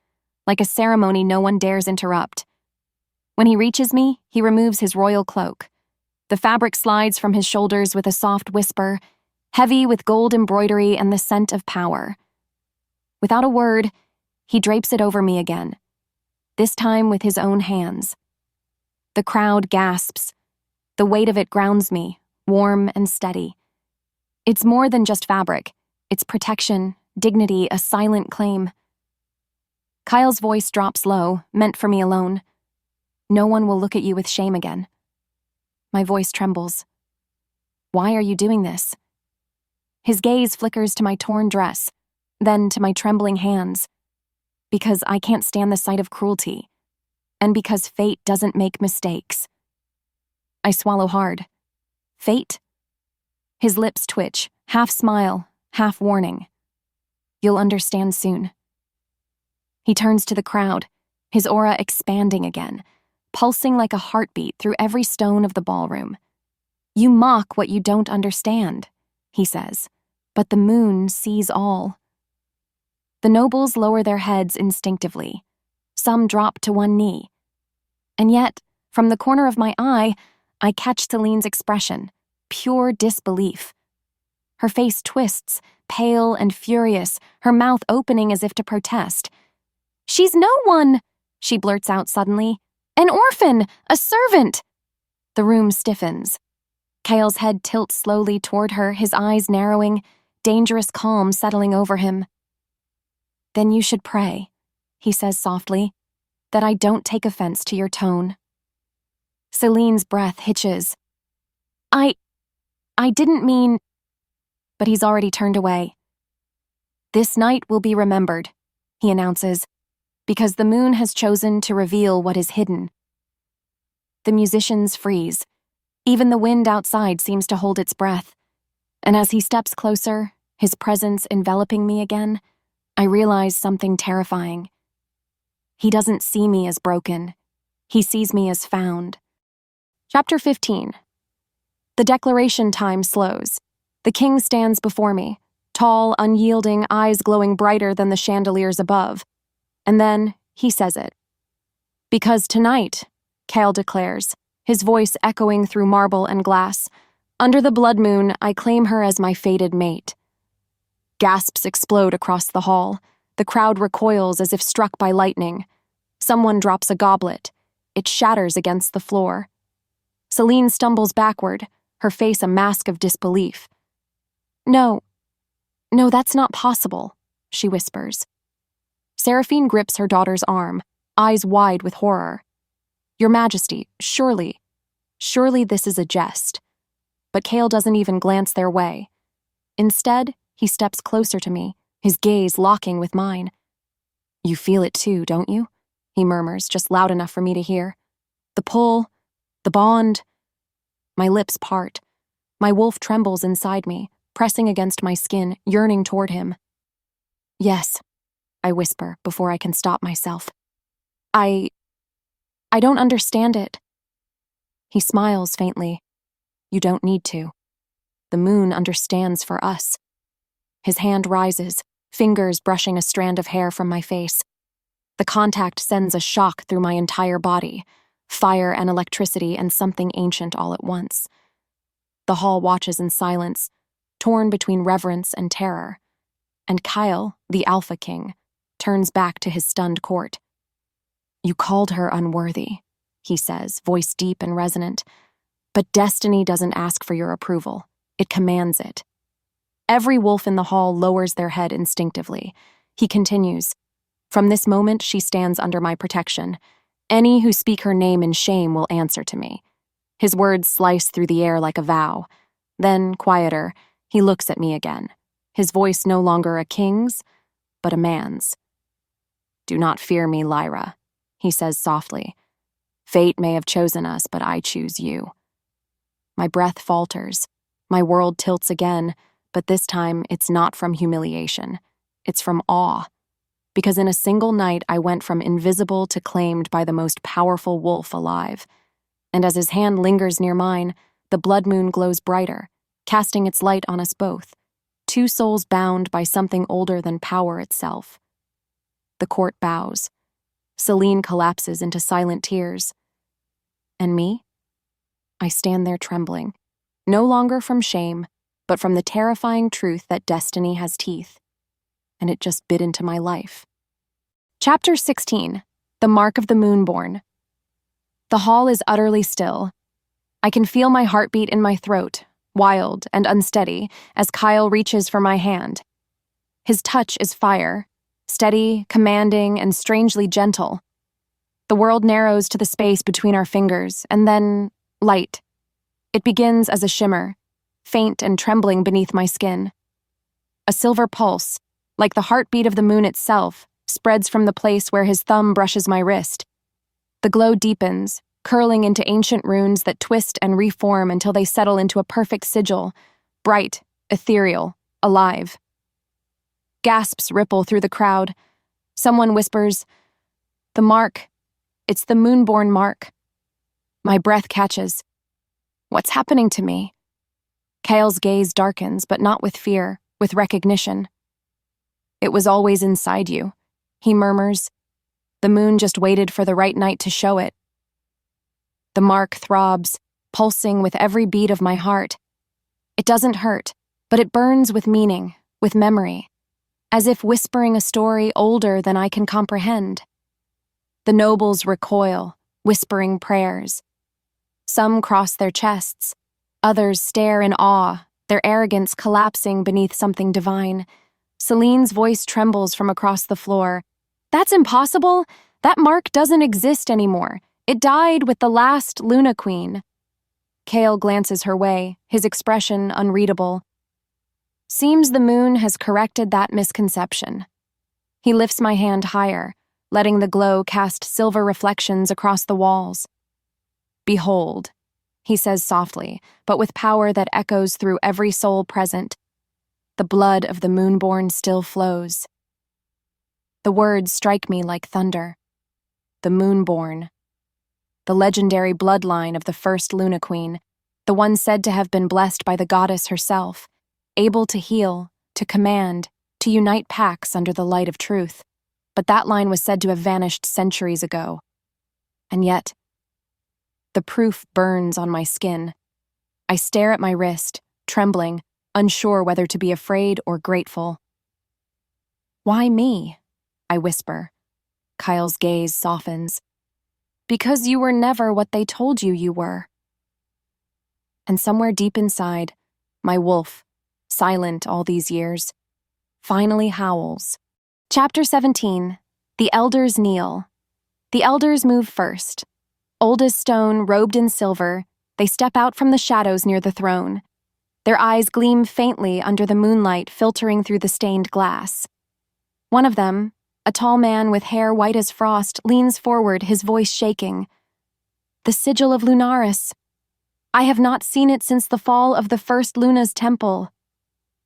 like a ceremony no one dares interrupt. When he reaches me, he removes his royal cloak. The fabric slides from his shoulders with a soft whisper, heavy with gold embroidery and the scent of power. Without a word, he drapes it over me again, this time with his own hands. The crowd gasps. The weight of it grounds me, warm and steady. It's more than just fabric. It's protection, dignity, a silent claim. Kyle's voice drops low, meant for me alone. No one will look at you with shame again. My voice trembles. Why are you doing this? His gaze flickers to my torn dress, then to my trembling hands. Because I can't stand the sight of cruelty, and because fate doesn't make mistakes. I swallow hard. Fate? His lips twitch, half smile, half warning. You'll understand soon. He turns to the crowd, his aura expanding again, pulsing like a heartbeat through every stone of the ballroom. You mock what you don't understand, he says, but the moon sees all. The nobles lower their heads instinctively. Some drop to one knee. And yet, from the corner of my eye, I catch Celine's expression, pure disbelief. Her face twists, pale and furious, her mouth opening as if to protest. She's no one, she blurts out suddenly. An orphan, a servant. The room stiffens. Kale's head tilts slowly toward her, his eyes narrowing, dangerous calm settling over him. Then you should pray, he says softly, that I don't take offense to your tone. Celine's breath hitches. I didn't mean... But he's already turned away. This night will be remembered, he announces, because the moon has chosen to reveal what is hidden. The musicians freeze. Even the wind outside seems to hold its breath. And as he steps closer, his presence enveloping me again, I realize something terrifying. He doesn't see me as broken. He sees me as found. Chapter 15. The declaration time slows. The king stands before me, tall, unyielding, eyes glowing brighter than the chandeliers above. And then he says it. Because tonight, Kale declares, his voice echoing through marble and glass, under the blood moon, I claim her as my fated mate. Gasps explode across the hall. The crowd recoils as if struck by lightning. Someone drops a goblet. It shatters against the floor. Celine stumbles backward, her face a mask of disbelief. No, that's not possible, she whispers. Seraphine grips her daughter's arm, eyes wide with horror. Your Majesty, surely this is a jest. But Kale doesn't even glance their way. Instead, he steps closer to me, his gaze locking with mine. You feel it too, don't you? He murmurs, just loud enough for me to hear. The pull, the bond. My lips part. My wolf trembles inside me, pressing against my skin, yearning toward him. Yes, I whisper before I can stop myself. I don't understand it. He smiles faintly. You don't need to. The moon understands for us. His hand rises, fingers brushing a strand of hair from my face. The contact sends a shock through my entire body, fire and electricity and something ancient all at once. The hall watches in silence, torn between reverence and terror. And Kyle, the Alpha King, turns back to his stunned court. You called her unworthy, he says, voice deep and resonant. But destiny doesn't ask for your approval. It commands it. Every wolf in the hall lowers their head instinctively. He continues, From this moment she stands under my protection. Any who speak her name in shame will answer to me. His words slice through the air like a vow. Then, quieter, he looks at me again. His voice no longer a king's, but a man's. Do not fear me, Lyra, he says softly. Fate may have chosen us, but I choose you. My breath falters. My world tilts again, but this time it's not from humiliation. It's from awe. Because in a single night I went from invisible to claimed by the most powerful wolf alive. And as his hand lingers near mine, the blood moon glows brighter, casting its light on us both, two souls bound by something older than power itself. The court bows. Celine collapses into silent tears. And me? I stand there trembling, no longer from shame, but from the terrifying truth that destiny has teeth, and it just bit into my life. Chapter 16. The Mark of the Moonborn. The hall is utterly still. I can feel my heartbeat in my throat, wild and unsteady, as Kyle reaches for my hand. His touch is fire, steady, commanding, and strangely gentle. The world narrows to the space between our fingers, and then light. It begins as a shimmer, faint and trembling beneath my skin. A silver pulse, like the heartbeat of the moon itself, spreads from the place where his thumb brushes my wrist. The glow deepens, curling into ancient runes that twist and reform until they settle into a perfect sigil, bright, ethereal, alive. Gasps ripple through the crowd. Someone whispers, "The mark. It's the Moonborn mark." My breath catches. What's happening to me? Kale's gaze darkens, but not with fear, with recognition. "It was always inside you," he murmurs. "The moon just waited for the right night to show it." The mark throbs, pulsing with every beat of my heart. It doesn't hurt, but it burns with meaning, with memory, as if whispering a story older than I can comprehend. The nobles recoil, whispering prayers. Some cross their chests, others stare in awe, their arrogance collapsing beneath something divine. Celine's voice trembles from across the floor. "That's impossible! That mark doesn't exist anymore. It died with the last Luna Queen." Kale glances her way, his expression unreadable. "Seems the moon has corrected that misconception." He lifts my hand higher, letting the glow cast silver reflections across the walls. "Behold," he says softly, but with power that echoes through every soul present. "The blood of the Moonborn still flows." The words strike me like thunder. The Moonborn. The legendary bloodline of the first Luna Queen, the one said to have been blessed by the goddess herself, able to heal, to command, to unite packs under the light of truth. But that line was said to have vanished centuries ago. And yet, the proof burns on my skin. I stare at my wrist, trembling, unsure whether to be afraid or grateful. "Why me?" I whisper. Kyle's gaze softens. "Because you were never what they told you were." And somewhere deep inside, my wolf, silent all these years, finally howls. Chapter 17. The Elders Kneel. The elders move first. Old as stone, robed in silver, they step out from the shadows near the throne. Their eyes gleam faintly under the moonlight filtering through the stained glass. One of them, a tall man with hair white as frost, leans forward, his voice shaking. "The sigil of Lunaris. I have not seen it since the fall of the first Luna's temple."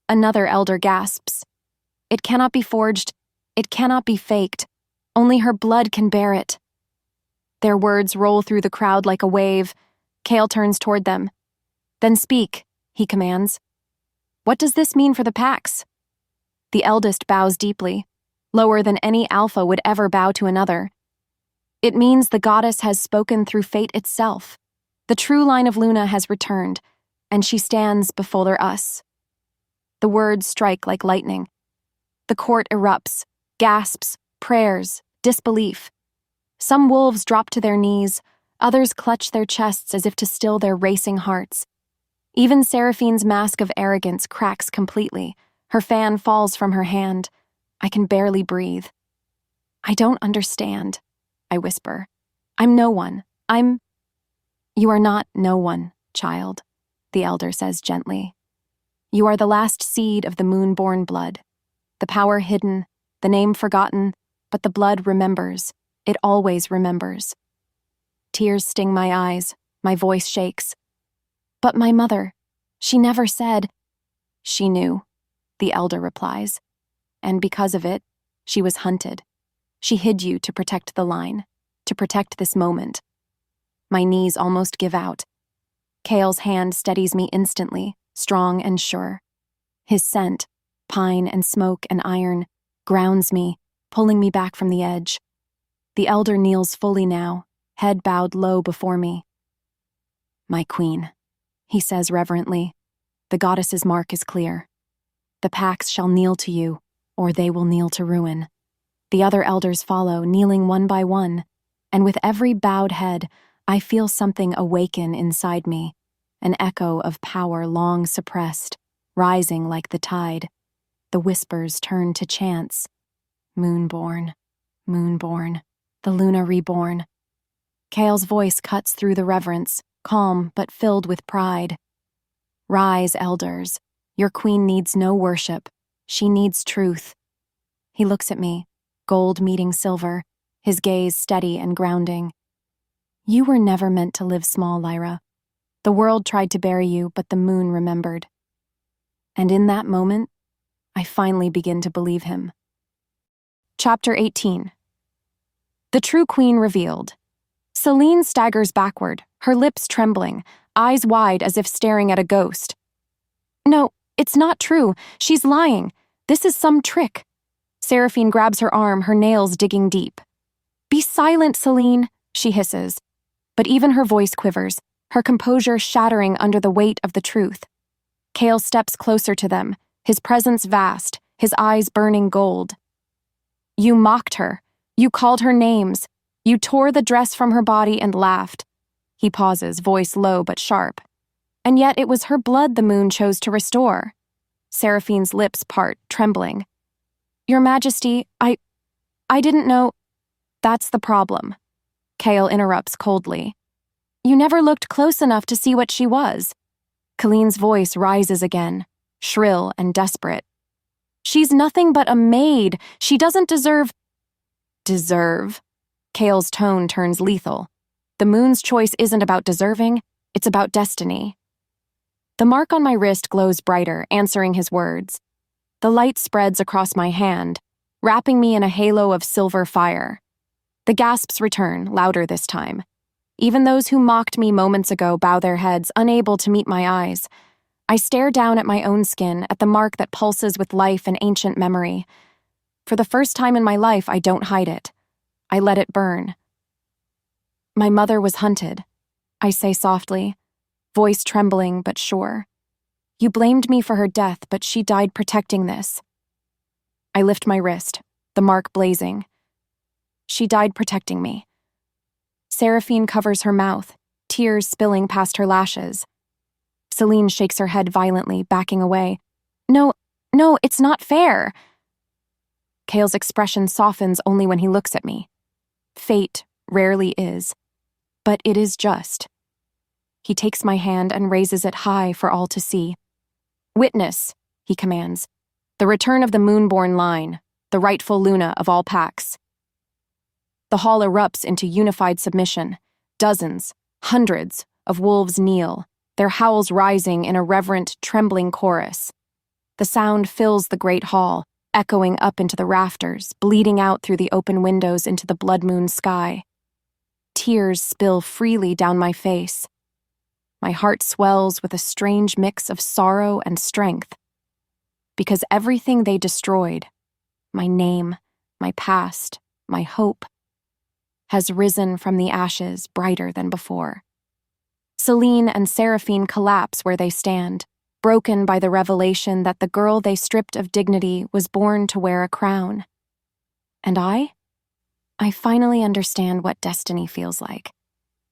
Another elder gasps. "It cannot be forged. It cannot be faked. Only her blood can bear it." Their words roll through the crowd like a wave. Kale turns toward them. "Then speak," he commands. "What does this mean for the packs?" The eldest bows deeply, lower than any alpha would ever bow to another. "It means the goddess has spoken through fate itself. The true line of Luna has returned, and she stands before us." The words strike like lightning. The court erupts, gasps, prayers, disbelief. Some wolves drop to their knees, others clutch their chests as if to still their racing hearts. Even Seraphine's mask of arrogance cracks completely. Her fan falls from her hand. I can barely breathe. "I don't understand," I whisper. "I'm no one. You are not no one, child," the elder says gently. "You are the last seed of the moon-born blood. The power hidden, the name forgotten, but the blood remembers. It always remembers." Tears sting my eyes, my voice shakes. "But my mother, she never said—" "She knew," the elder replies. "And because of it, she was hunted. She hid you to protect the line, to protect this moment." My knees almost give out. Kale's hand steadies me instantly, strong and sure. His scent, pine and smoke and iron, grounds me, pulling me back from the edge. The elder kneels fully now, head bowed low before me. "My queen," he says reverently, "the goddess's mark is clear. The packs shall kneel to you, or they will kneel to ruin." The other elders follow, kneeling one by one, and with every bowed head, I feel something awaken inside me, an echo of power long suppressed, rising like the tide. The whispers turn to chants. Moonborn, moonborn, the Luna reborn. Kale's voice cuts through the reverence, calm but filled with pride. "Rise, elders. Your queen needs no worship. She needs truth." He looks at me, gold meeting silver, his gaze steady and grounding. "You were never meant to live small, Lyra. The world tried to bury you, but the moon remembered." And in that moment, I finally begin to believe him. Chapter 18. The true queen revealed. Celine staggers backward, her lips trembling, eyes wide as if staring at a ghost. "No, it's not true. She's lying. This is some trick." Seraphine grabs her arm, her nails digging deep. "Be silent, Celine," she hisses. But even her voice quivers, her composure shattering under the weight of the truth. Kale steps closer to them, his presence vast, his eyes burning gold. "You mocked her. You called her names. You tore the dress from her body and laughed." He pauses, voice low but sharp. "And yet it was her blood the moon chose to restore." Seraphine's lips part, trembling. "Your Majesty, I didn't know—" "That's the problem," Kale interrupts coldly. "You never looked close enough to see what she was." Colleen's voice rises again, shrill and desperate. "She's nothing but a maid. She doesn't deserve—" "Deserve?" Kale's tone turns lethal. The moon's choice isn't about deserving, it's about destiny. The mark on my wrist glows brighter, answering his words. The light spreads across my hand, wrapping me in a halo of silver fire. The gasps return, louder this time. Even those who mocked me moments ago bow their heads, unable to meet my eyes. I stare down at my own skin, at the mark that pulses with life and ancient memory. For the first time in my life, I don't hide it. I let it burn. "My mother was hunted," I say softly, voice trembling but sure. "You blamed me for her death, but she died protecting this." I lift my wrist, the mark blazing. "She died protecting me." Seraphine covers her mouth, tears spilling past her lashes. Celine shakes her head violently, backing away. No, it's not fair." Kale's expression softens only when he looks at me. Fate rarely is, but it is just. He takes my hand and raises it high for all to see. "Witness," he commands, "the return of the moonborn line, the rightful Luna of all packs." The hall erupts into unified submission. Dozens, hundreds of wolves kneel, their howls rising in a reverent, trembling chorus. The sound fills the great hall, echoing up into the rafters, bleeding out through the open windows into the blood moon sky. Tears spill freely down my face. My heart swells with a strange mix of sorrow and strength. Because everything they destroyed, my name, my past, my hope, has risen from the ashes brighter than before. Celine and Seraphine collapse where they stand, broken by the revelation that the girl they stripped of dignity was born to wear a crown. And I finally understand what destiny feels like.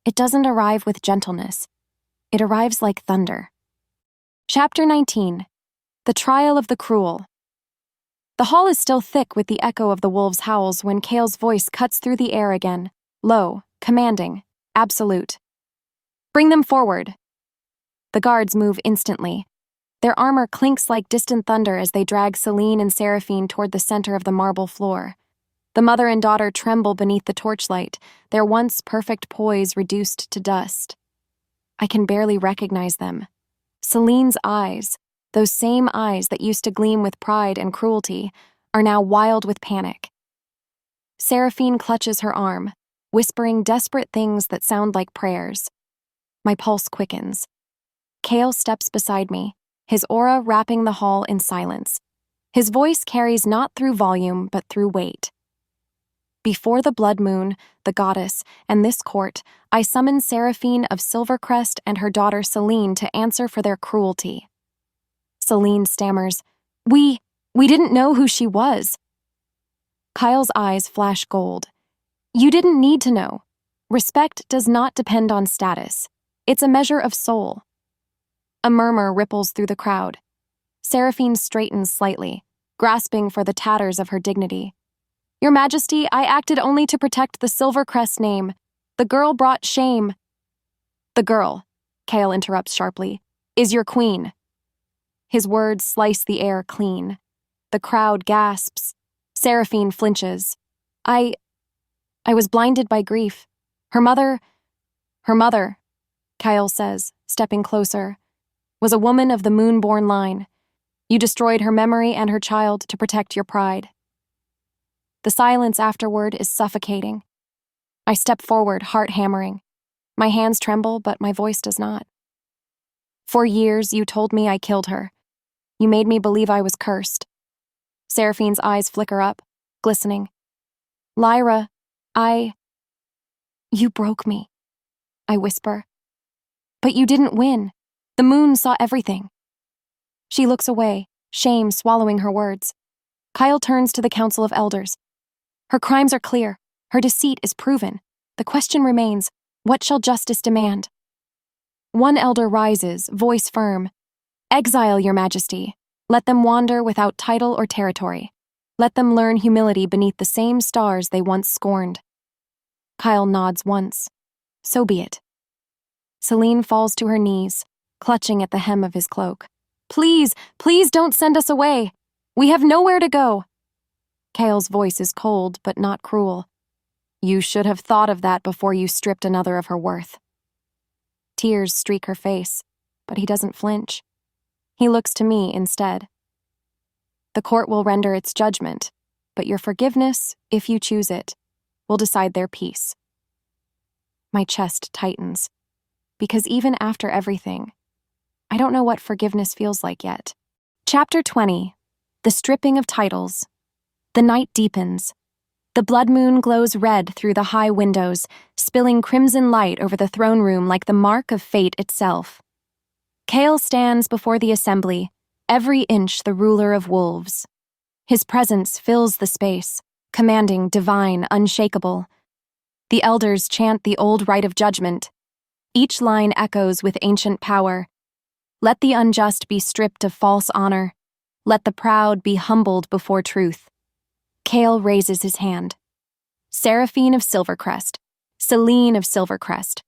It doesn't arrive with gentleness. It arrives like thunder. Chapter 19. The Trial of the Cruel. The hall is still thick with the echo of the wolves' howls when Kale's voice cuts through the air again, low, commanding, absolute. "Bring them forward." The guards move instantly. Their armor clinks like distant thunder as they drag Celine and Seraphine toward the center of the marble floor. The mother and daughter tremble beneath the torchlight, their once perfect poise reduced to dust. I can barely recognize them. Celine's eyes, those same eyes that used to gleam with pride and cruelty, are now wild with panic. Seraphine clutches her arm, whispering desperate things that sound like prayers. My pulse quickens. Kale steps beside me, his aura wrapping the hall in silence. His voice carries not through volume, but through weight. Before the blood moon, the goddess, and this court, I summon Seraphine of Silvercrest and her daughter Celine to answer for their cruelty. Celine stammers, We didn't know who she was. Kyle's eyes flash gold. You didn't need to know. Respect does not depend on status. It's a measure of soul. A murmur ripples through the crowd. Seraphine straightens slightly, grasping for the tatters of her dignity. Your Majesty, I acted only to protect the Silvercrest name. The girl brought shame. The girl, Kale interrupts sharply, is your queen. His words slice the air clean. The crowd gasps. Seraphine flinches. I was blinded by grief. Her mother, Kyle says, stepping closer, was a woman of the moon-born line. You destroyed her memory and her child to protect your pride. The silence afterward is suffocating. I step forward, heart hammering. My hands tremble, but my voice does not. For years, you told me I killed her. You made me believe I was cursed. Seraphine's eyes flicker up, glistening. Lyra, You broke me, I whisper. But you didn't win. The moon saw everything. She looks away, shame swallowing her words. Kyle turns to the Council of Elders. Her crimes are clear. Her deceit is proven. The question remains, what shall justice demand? One elder rises, voice firm. Exile, Your Majesty. Let them wander without title or territory. Let them learn humility beneath the same stars they once scorned. Kyle nods once. So be it. Celine falls to her knees, clutching at the hem of his cloak. Please don't send us away. We have nowhere to go. Kale's voice is cold, but not cruel. You should have thought of that before you stripped another of her worth. Tears streak her face, but he doesn't flinch. He looks to me instead. The court will render its judgment, but your forgiveness, if you choose it, will decide their peace. My chest tightens, because even after everything, I don't know what forgiveness feels like yet. Chapter 20. The Stripping of Titles. The night deepens. The blood moon glows red through the high windows, spilling crimson light over the throne room like the mark of fate itself. Kale stands before the assembly, every inch the ruler of wolves. His presence fills the space, commanding, divine, unshakable. The elders chant the old rite of judgment. Each line echoes with ancient power. Let the unjust be stripped of false honor. Let the proud be humbled before truth. Kale raises his hand. Seraphine of Silvercrest, Celine of Silvercrest.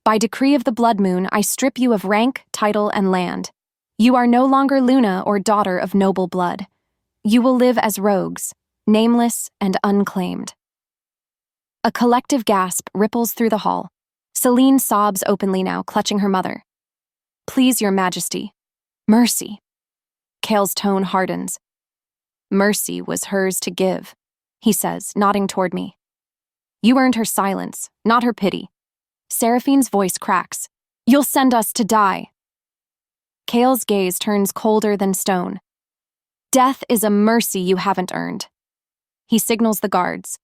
By decree of the blood moon, I strip you of rank, title, and land. You are no longer Luna or daughter of noble blood. You will live as rogues, nameless and unclaimed. A collective gasp ripples through the hall. Celine sobs openly now, clutching her mother. Please, Your Majesty. Mercy. Kale's tone hardens. Mercy was hers to give, he says, nodding toward me. You earned her silence, not her pity. Seraphine's voice cracks. You'll send us to die. Kale's gaze turns colder than stone. Death is a mercy you haven't earned. He signals the guards.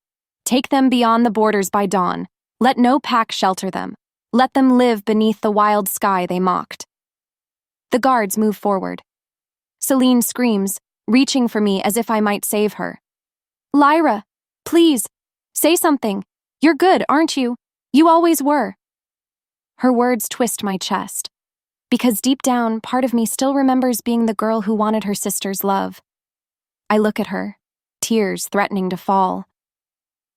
Take them beyond the borders by dawn. Let no pack shelter them. Let them live beneath the wild sky they mocked. The guards move forward. Celine screams, reaching for me as if I might save her. Lyra, please, say something. You're good, aren't you? You always were. Her words twist my chest, because deep down, part of me still remembers being the girl who wanted her sister's love. I look at her, tears threatening to fall.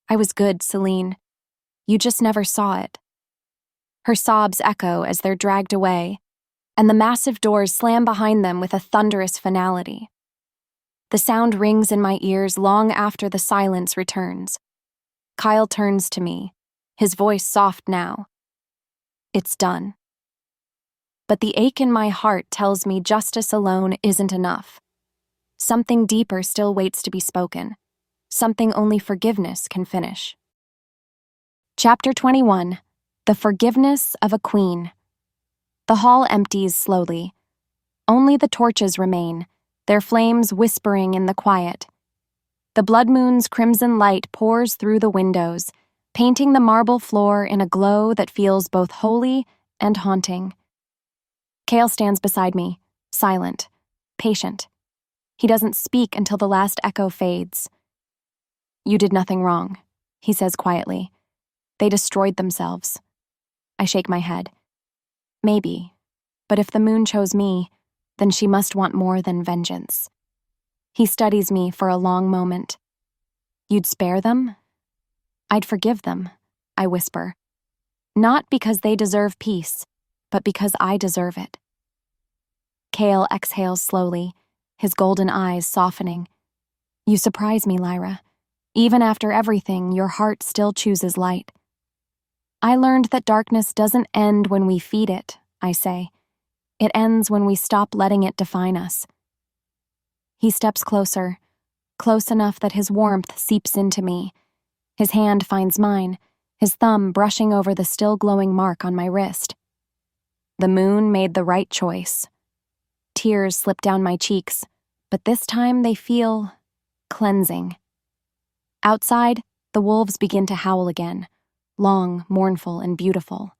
I was good, Celine. You just never saw it. Her sobs echo as they're dragged away, and the massive doors slam behind them with a thunderous finality. The sound rings in my ears long after the silence returns. Kyle turns to me, his voice soft now. It's done. But the ache in my heart tells me justice alone isn't enough. Something deeper still waits to be spoken. Something only forgiveness can finish. Chapter 21. The Forgiveness of a Queen. The hall empties slowly. Only the torches remain, their flames whispering in the quiet. The blood moon's crimson light pours through the windows, painting the marble floor in a glow that feels both holy and haunting. Kale stands beside me, silent, patient. He doesn't speak until the last echo fades. "You did nothing wrong," he says quietly. "They destroyed themselves." I shake my head. Maybe, but if the moon chose me, then she must want more than vengeance. He studies me for a long moment. "You'd spare them?" "I'd forgive them," I whisper. "Not because they deserve peace, but because I deserve it." Kale exhales slowly, his golden eyes softening. "You surprise me, Lyra. Even after everything, your heart still chooses light." "I learned that darkness doesn't end when we feed it," I say. "It ends when we stop letting it define us." He steps closer, close enough that his warmth seeps into me. His hand finds mine, his thumb brushing over the still glowing mark on my wrist. The moon made the right choice. Tears slip down my cheeks, but this time they feel cleansing. Outside, the wolves begin to howl again, long, mournful, and beautiful.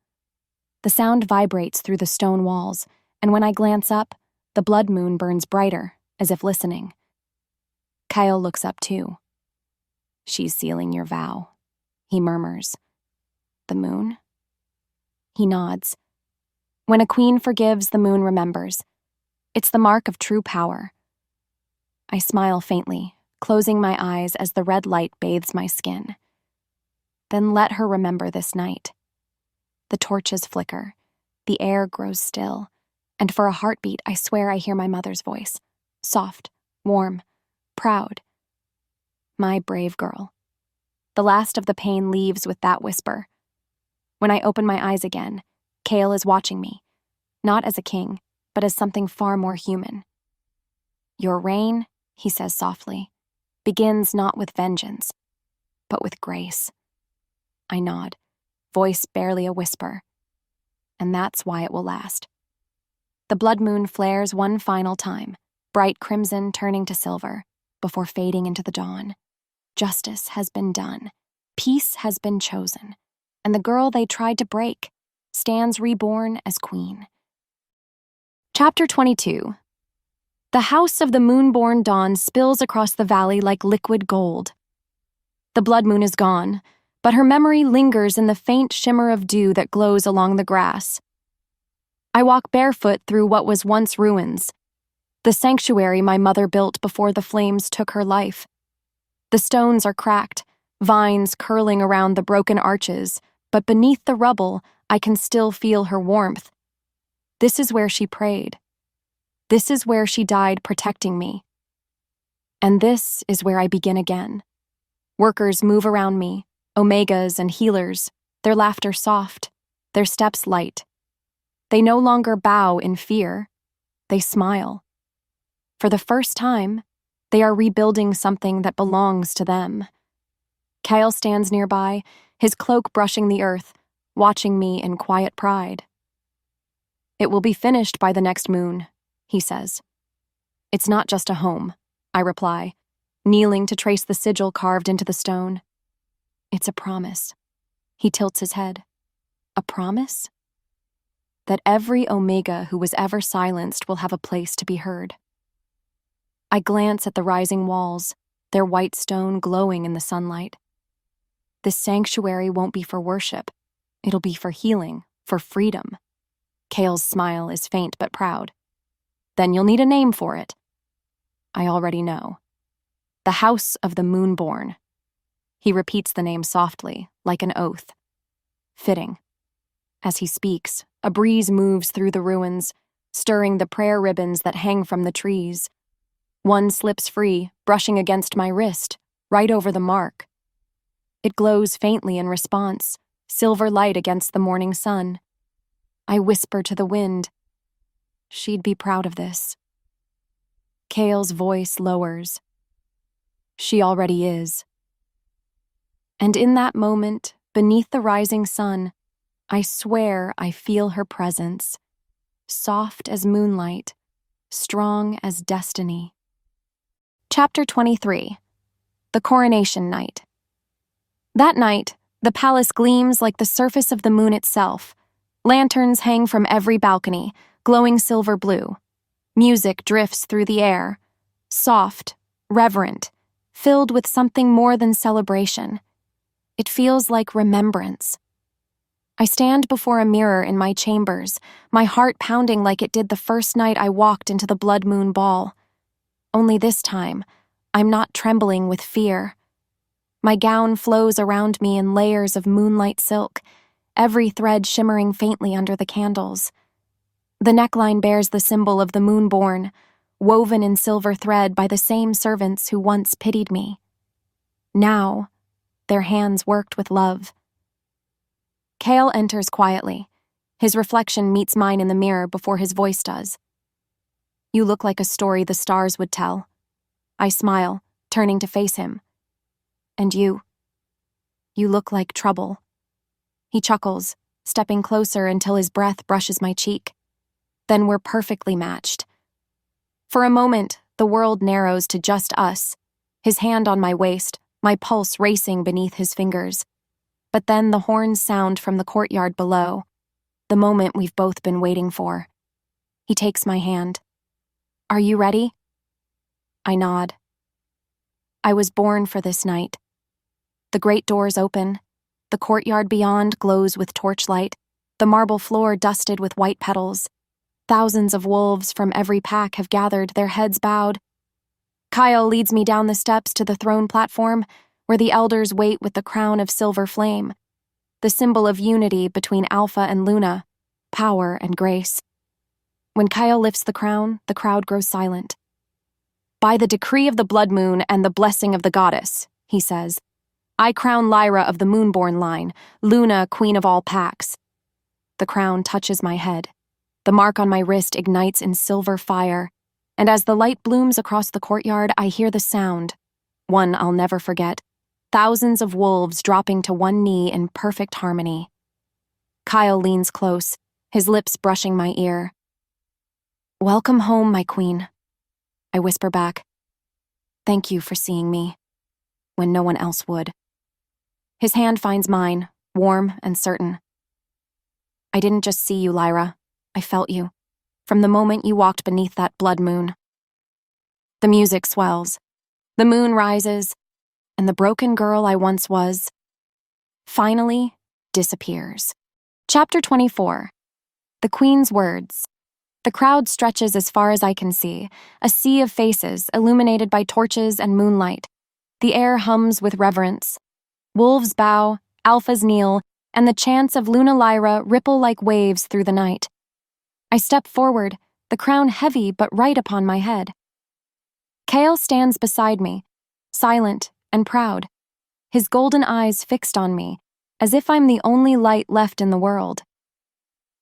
The sound vibrates through the stone walls, and when I glance up, the blood moon burns brighter, as if listening. Kyle looks up too. "She's sealing your vow," he murmurs. "The moon?" He nods. When a queen forgives, the moon remembers. It's the mark of true power. I smile faintly, closing my eyes as the red light bathes my skin. Then let her remember this night. The torches flicker, the air grows still, and for a heartbeat I swear I hear my mother's voice, soft, warm, proud. My brave girl. The last of the pain leaves with that whisper. When I open my eyes again, Kale is watching me, not as a king, but as something far more human. "Your reign," he says softly, "begins not with vengeance, but with grace." I nod, voice barely a whisper. And that's why it will last. The blood moon flares one final time, bright crimson turning to silver, before fading into the dawn. Justice has been done, peace has been chosen, and the girl they tried to break stands reborn as queen. Chapter 22. The house of the moonborn dawn spills across the valley like liquid gold. The blood moon is gone, but her memory lingers in the faint shimmer of dew that glows along the grass. I walk barefoot through what was once ruins, the sanctuary my mother built before the flames took her life. The stones are cracked, vines curling around the broken arches, but beneath the rubble, I can still feel her warmth. This is where she prayed. This is where she died protecting me. And this is where I begin again. Workers move around me, omegas and healers, their laughter soft, their steps light. They no longer bow in fear. They smile. For the first time, they are rebuilding something that belongs to them. Kyle stands nearby, his cloak brushing the earth, watching me in quiet pride. "It will be finished by the next moon," he says. "It's not just a home," I reply, kneeling to trace the sigil carved into the stone. "It's a promise." He tilts his head. "A promise?" "That every Omega who was ever silenced will have a place to be heard." I glance at the rising walls, their white stone glowing in the sunlight. This sanctuary won't be for worship. It'll be for healing, for freedom. Kale's smile is faint but proud. "Then you'll need a name for it." I already know. "The House of the Moonborn." He repeats the name softly, like an oath. Fitting. As he speaks, a breeze moves through the ruins, stirring the prayer ribbons that hang from the trees. One slips free, brushing against my wrist, right over the mark. It glows faintly in response, silver light against the morning sun. I whisper to the wind, "She'd be proud of this." Kale's voice lowers. "She already is." And in that moment, beneath the rising sun, I swear I feel her presence, soft as moonlight, strong as destiny. Chapter 23. The Coronation Night. That night, the palace gleams like the surface of the moon itself. Lanterns hang from every balcony, glowing silver blue. Music drifts through the air, soft, reverent, filled with something more than celebration. It feels like remembrance. I stand before a mirror in my chambers, my heart pounding like it did the first night I walked into the blood moon ball. Only this time, I'm not trembling with fear. My gown flows around me in layers of moonlight silk, every thread shimmering faintly under the candles. The neckline bears the symbol of the moonborn, woven in silver thread by the same servants who once pitied me. Now, their hands worked with love. Kale enters quietly. His reflection meets mine in the mirror before his voice does. You look like a story the stars would tell. I smile, turning to face him. And you look like trouble. He chuckles, stepping closer until his breath brushes my cheek. Then we're perfectly matched. For a moment, the world narrows to just us, his hand on my waist, my pulse racing beneath his fingers. But then the horns sound from the courtyard below, the moment we've both been waiting for. He takes my hand. Are you ready? I nod. I was born for this night. The great doors open. The courtyard beyond glows with torchlight, the marble floor dusted with white petals. Thousands of wolves from every pack have gathered, their heads bowed. Kyle leads me down the steps to the throne platform, where the elders wait with the crown of silver flame, the symbol of unity between Alpha and Luna, power and grace. When Kyle lifts the crown, the crowd grows silent. By the decree of the blood moon and the blessing of the goddess, he says, I crown Lyra of the moonborn line, Luna, queen of all packs. The crown touches my head. The mark on my wrist ignites in silver fire, and as the light blooms across the courtyard, I hear the sound, one I'll never forget, thousands of wolves dropping to one knee in perfect harmony. Kyle leans close, his lips brushing my ear. Welcome home, my queen. I whisper back. Thank you for seeing me, when no one else would. His hand finds mine, warm and certain. I didn't just see you, Lyra. I felt you, from the moment you walked beneath that blood moon. The music swells. The moon rises, and the broken girl I once was, finally disappears. Chapter 24. The Queen's Words. The crowd stretches as far as I can see, a sea of faces illuminated by torches and moonlight. The air hums with reverence. Wolves bow, alphas kneel, and the chants of Luna Lyra ripple like waves through the night. I step forward, the crown heavy but right upon my head. Kale stands beside me, silent and proud, his golden eyes fixed on me, as if I'm the only light left in the world.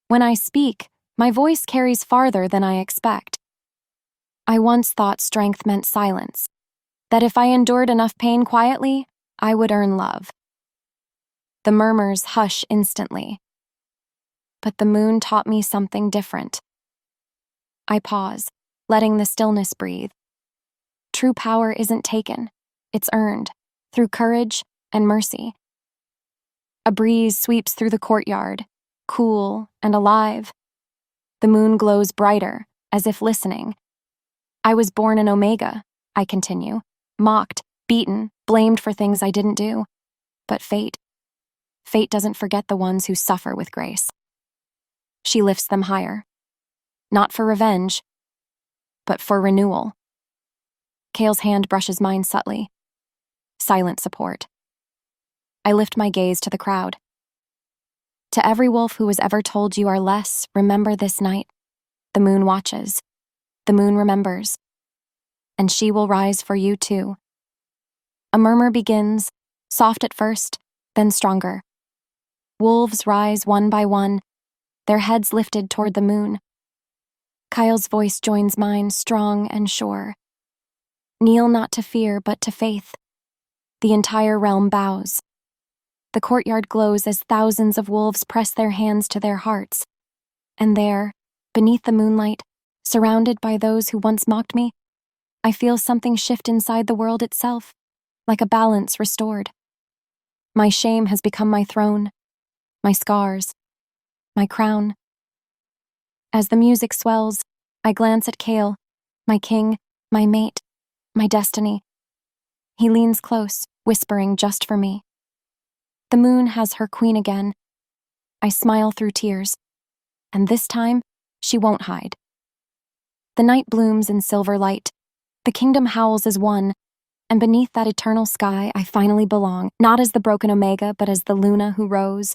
When I speak, my voice carries farther than I expect. I once thought strength meant silence, that if I endured enough pain quietly, I would earn love. The murmurs hush instantly. But the moon taught me something different. I pause, letting the stillness breathe. True power isn't taken. It's earned, through courage and mercy. A breeze sweeps through the courtyard, cool and alive. The moon glows brighter, as if listening. I was born an Omega, I continue, mocked, beaten, blamed for things I didn't do. But fate doesn't forget the ones who suffer with grace. She lifts them higher. Not for revenge, but for renewal. Kale's hand brushes mine subtly. Silent support. I lift my gaze to the crowd. To every wolf who has ever told you are less, remember this night. The moon watches. The moon remembers. And she will rise for you too. A murmur begins, soft at first, then stronger. Wolves rise one by one, their heads lifted toward the moon. Kyle's voice joins mine, strong and sure. Kneel not to fear, but to faith. The entire realm bows. The courtyard glows as thousands of wolves press their hands to their hearts. And there, beneath the moonlight, Surrounded by those who once mocked me, I feel something shift inside the world itself, like a balance restored. My shame has become my throne, my scars, my crown. As the music swells, I glance at Kale, my king, my mate, my destiny. He leans close, whispering just for me. The moon has her queen again. I smile through tears, and this time, she won't hide. The night blooms in silver light. The kingdom howls as one, and beneath that eternal sky, I finally belong, not as the broken Omega, but as the Luna who rose,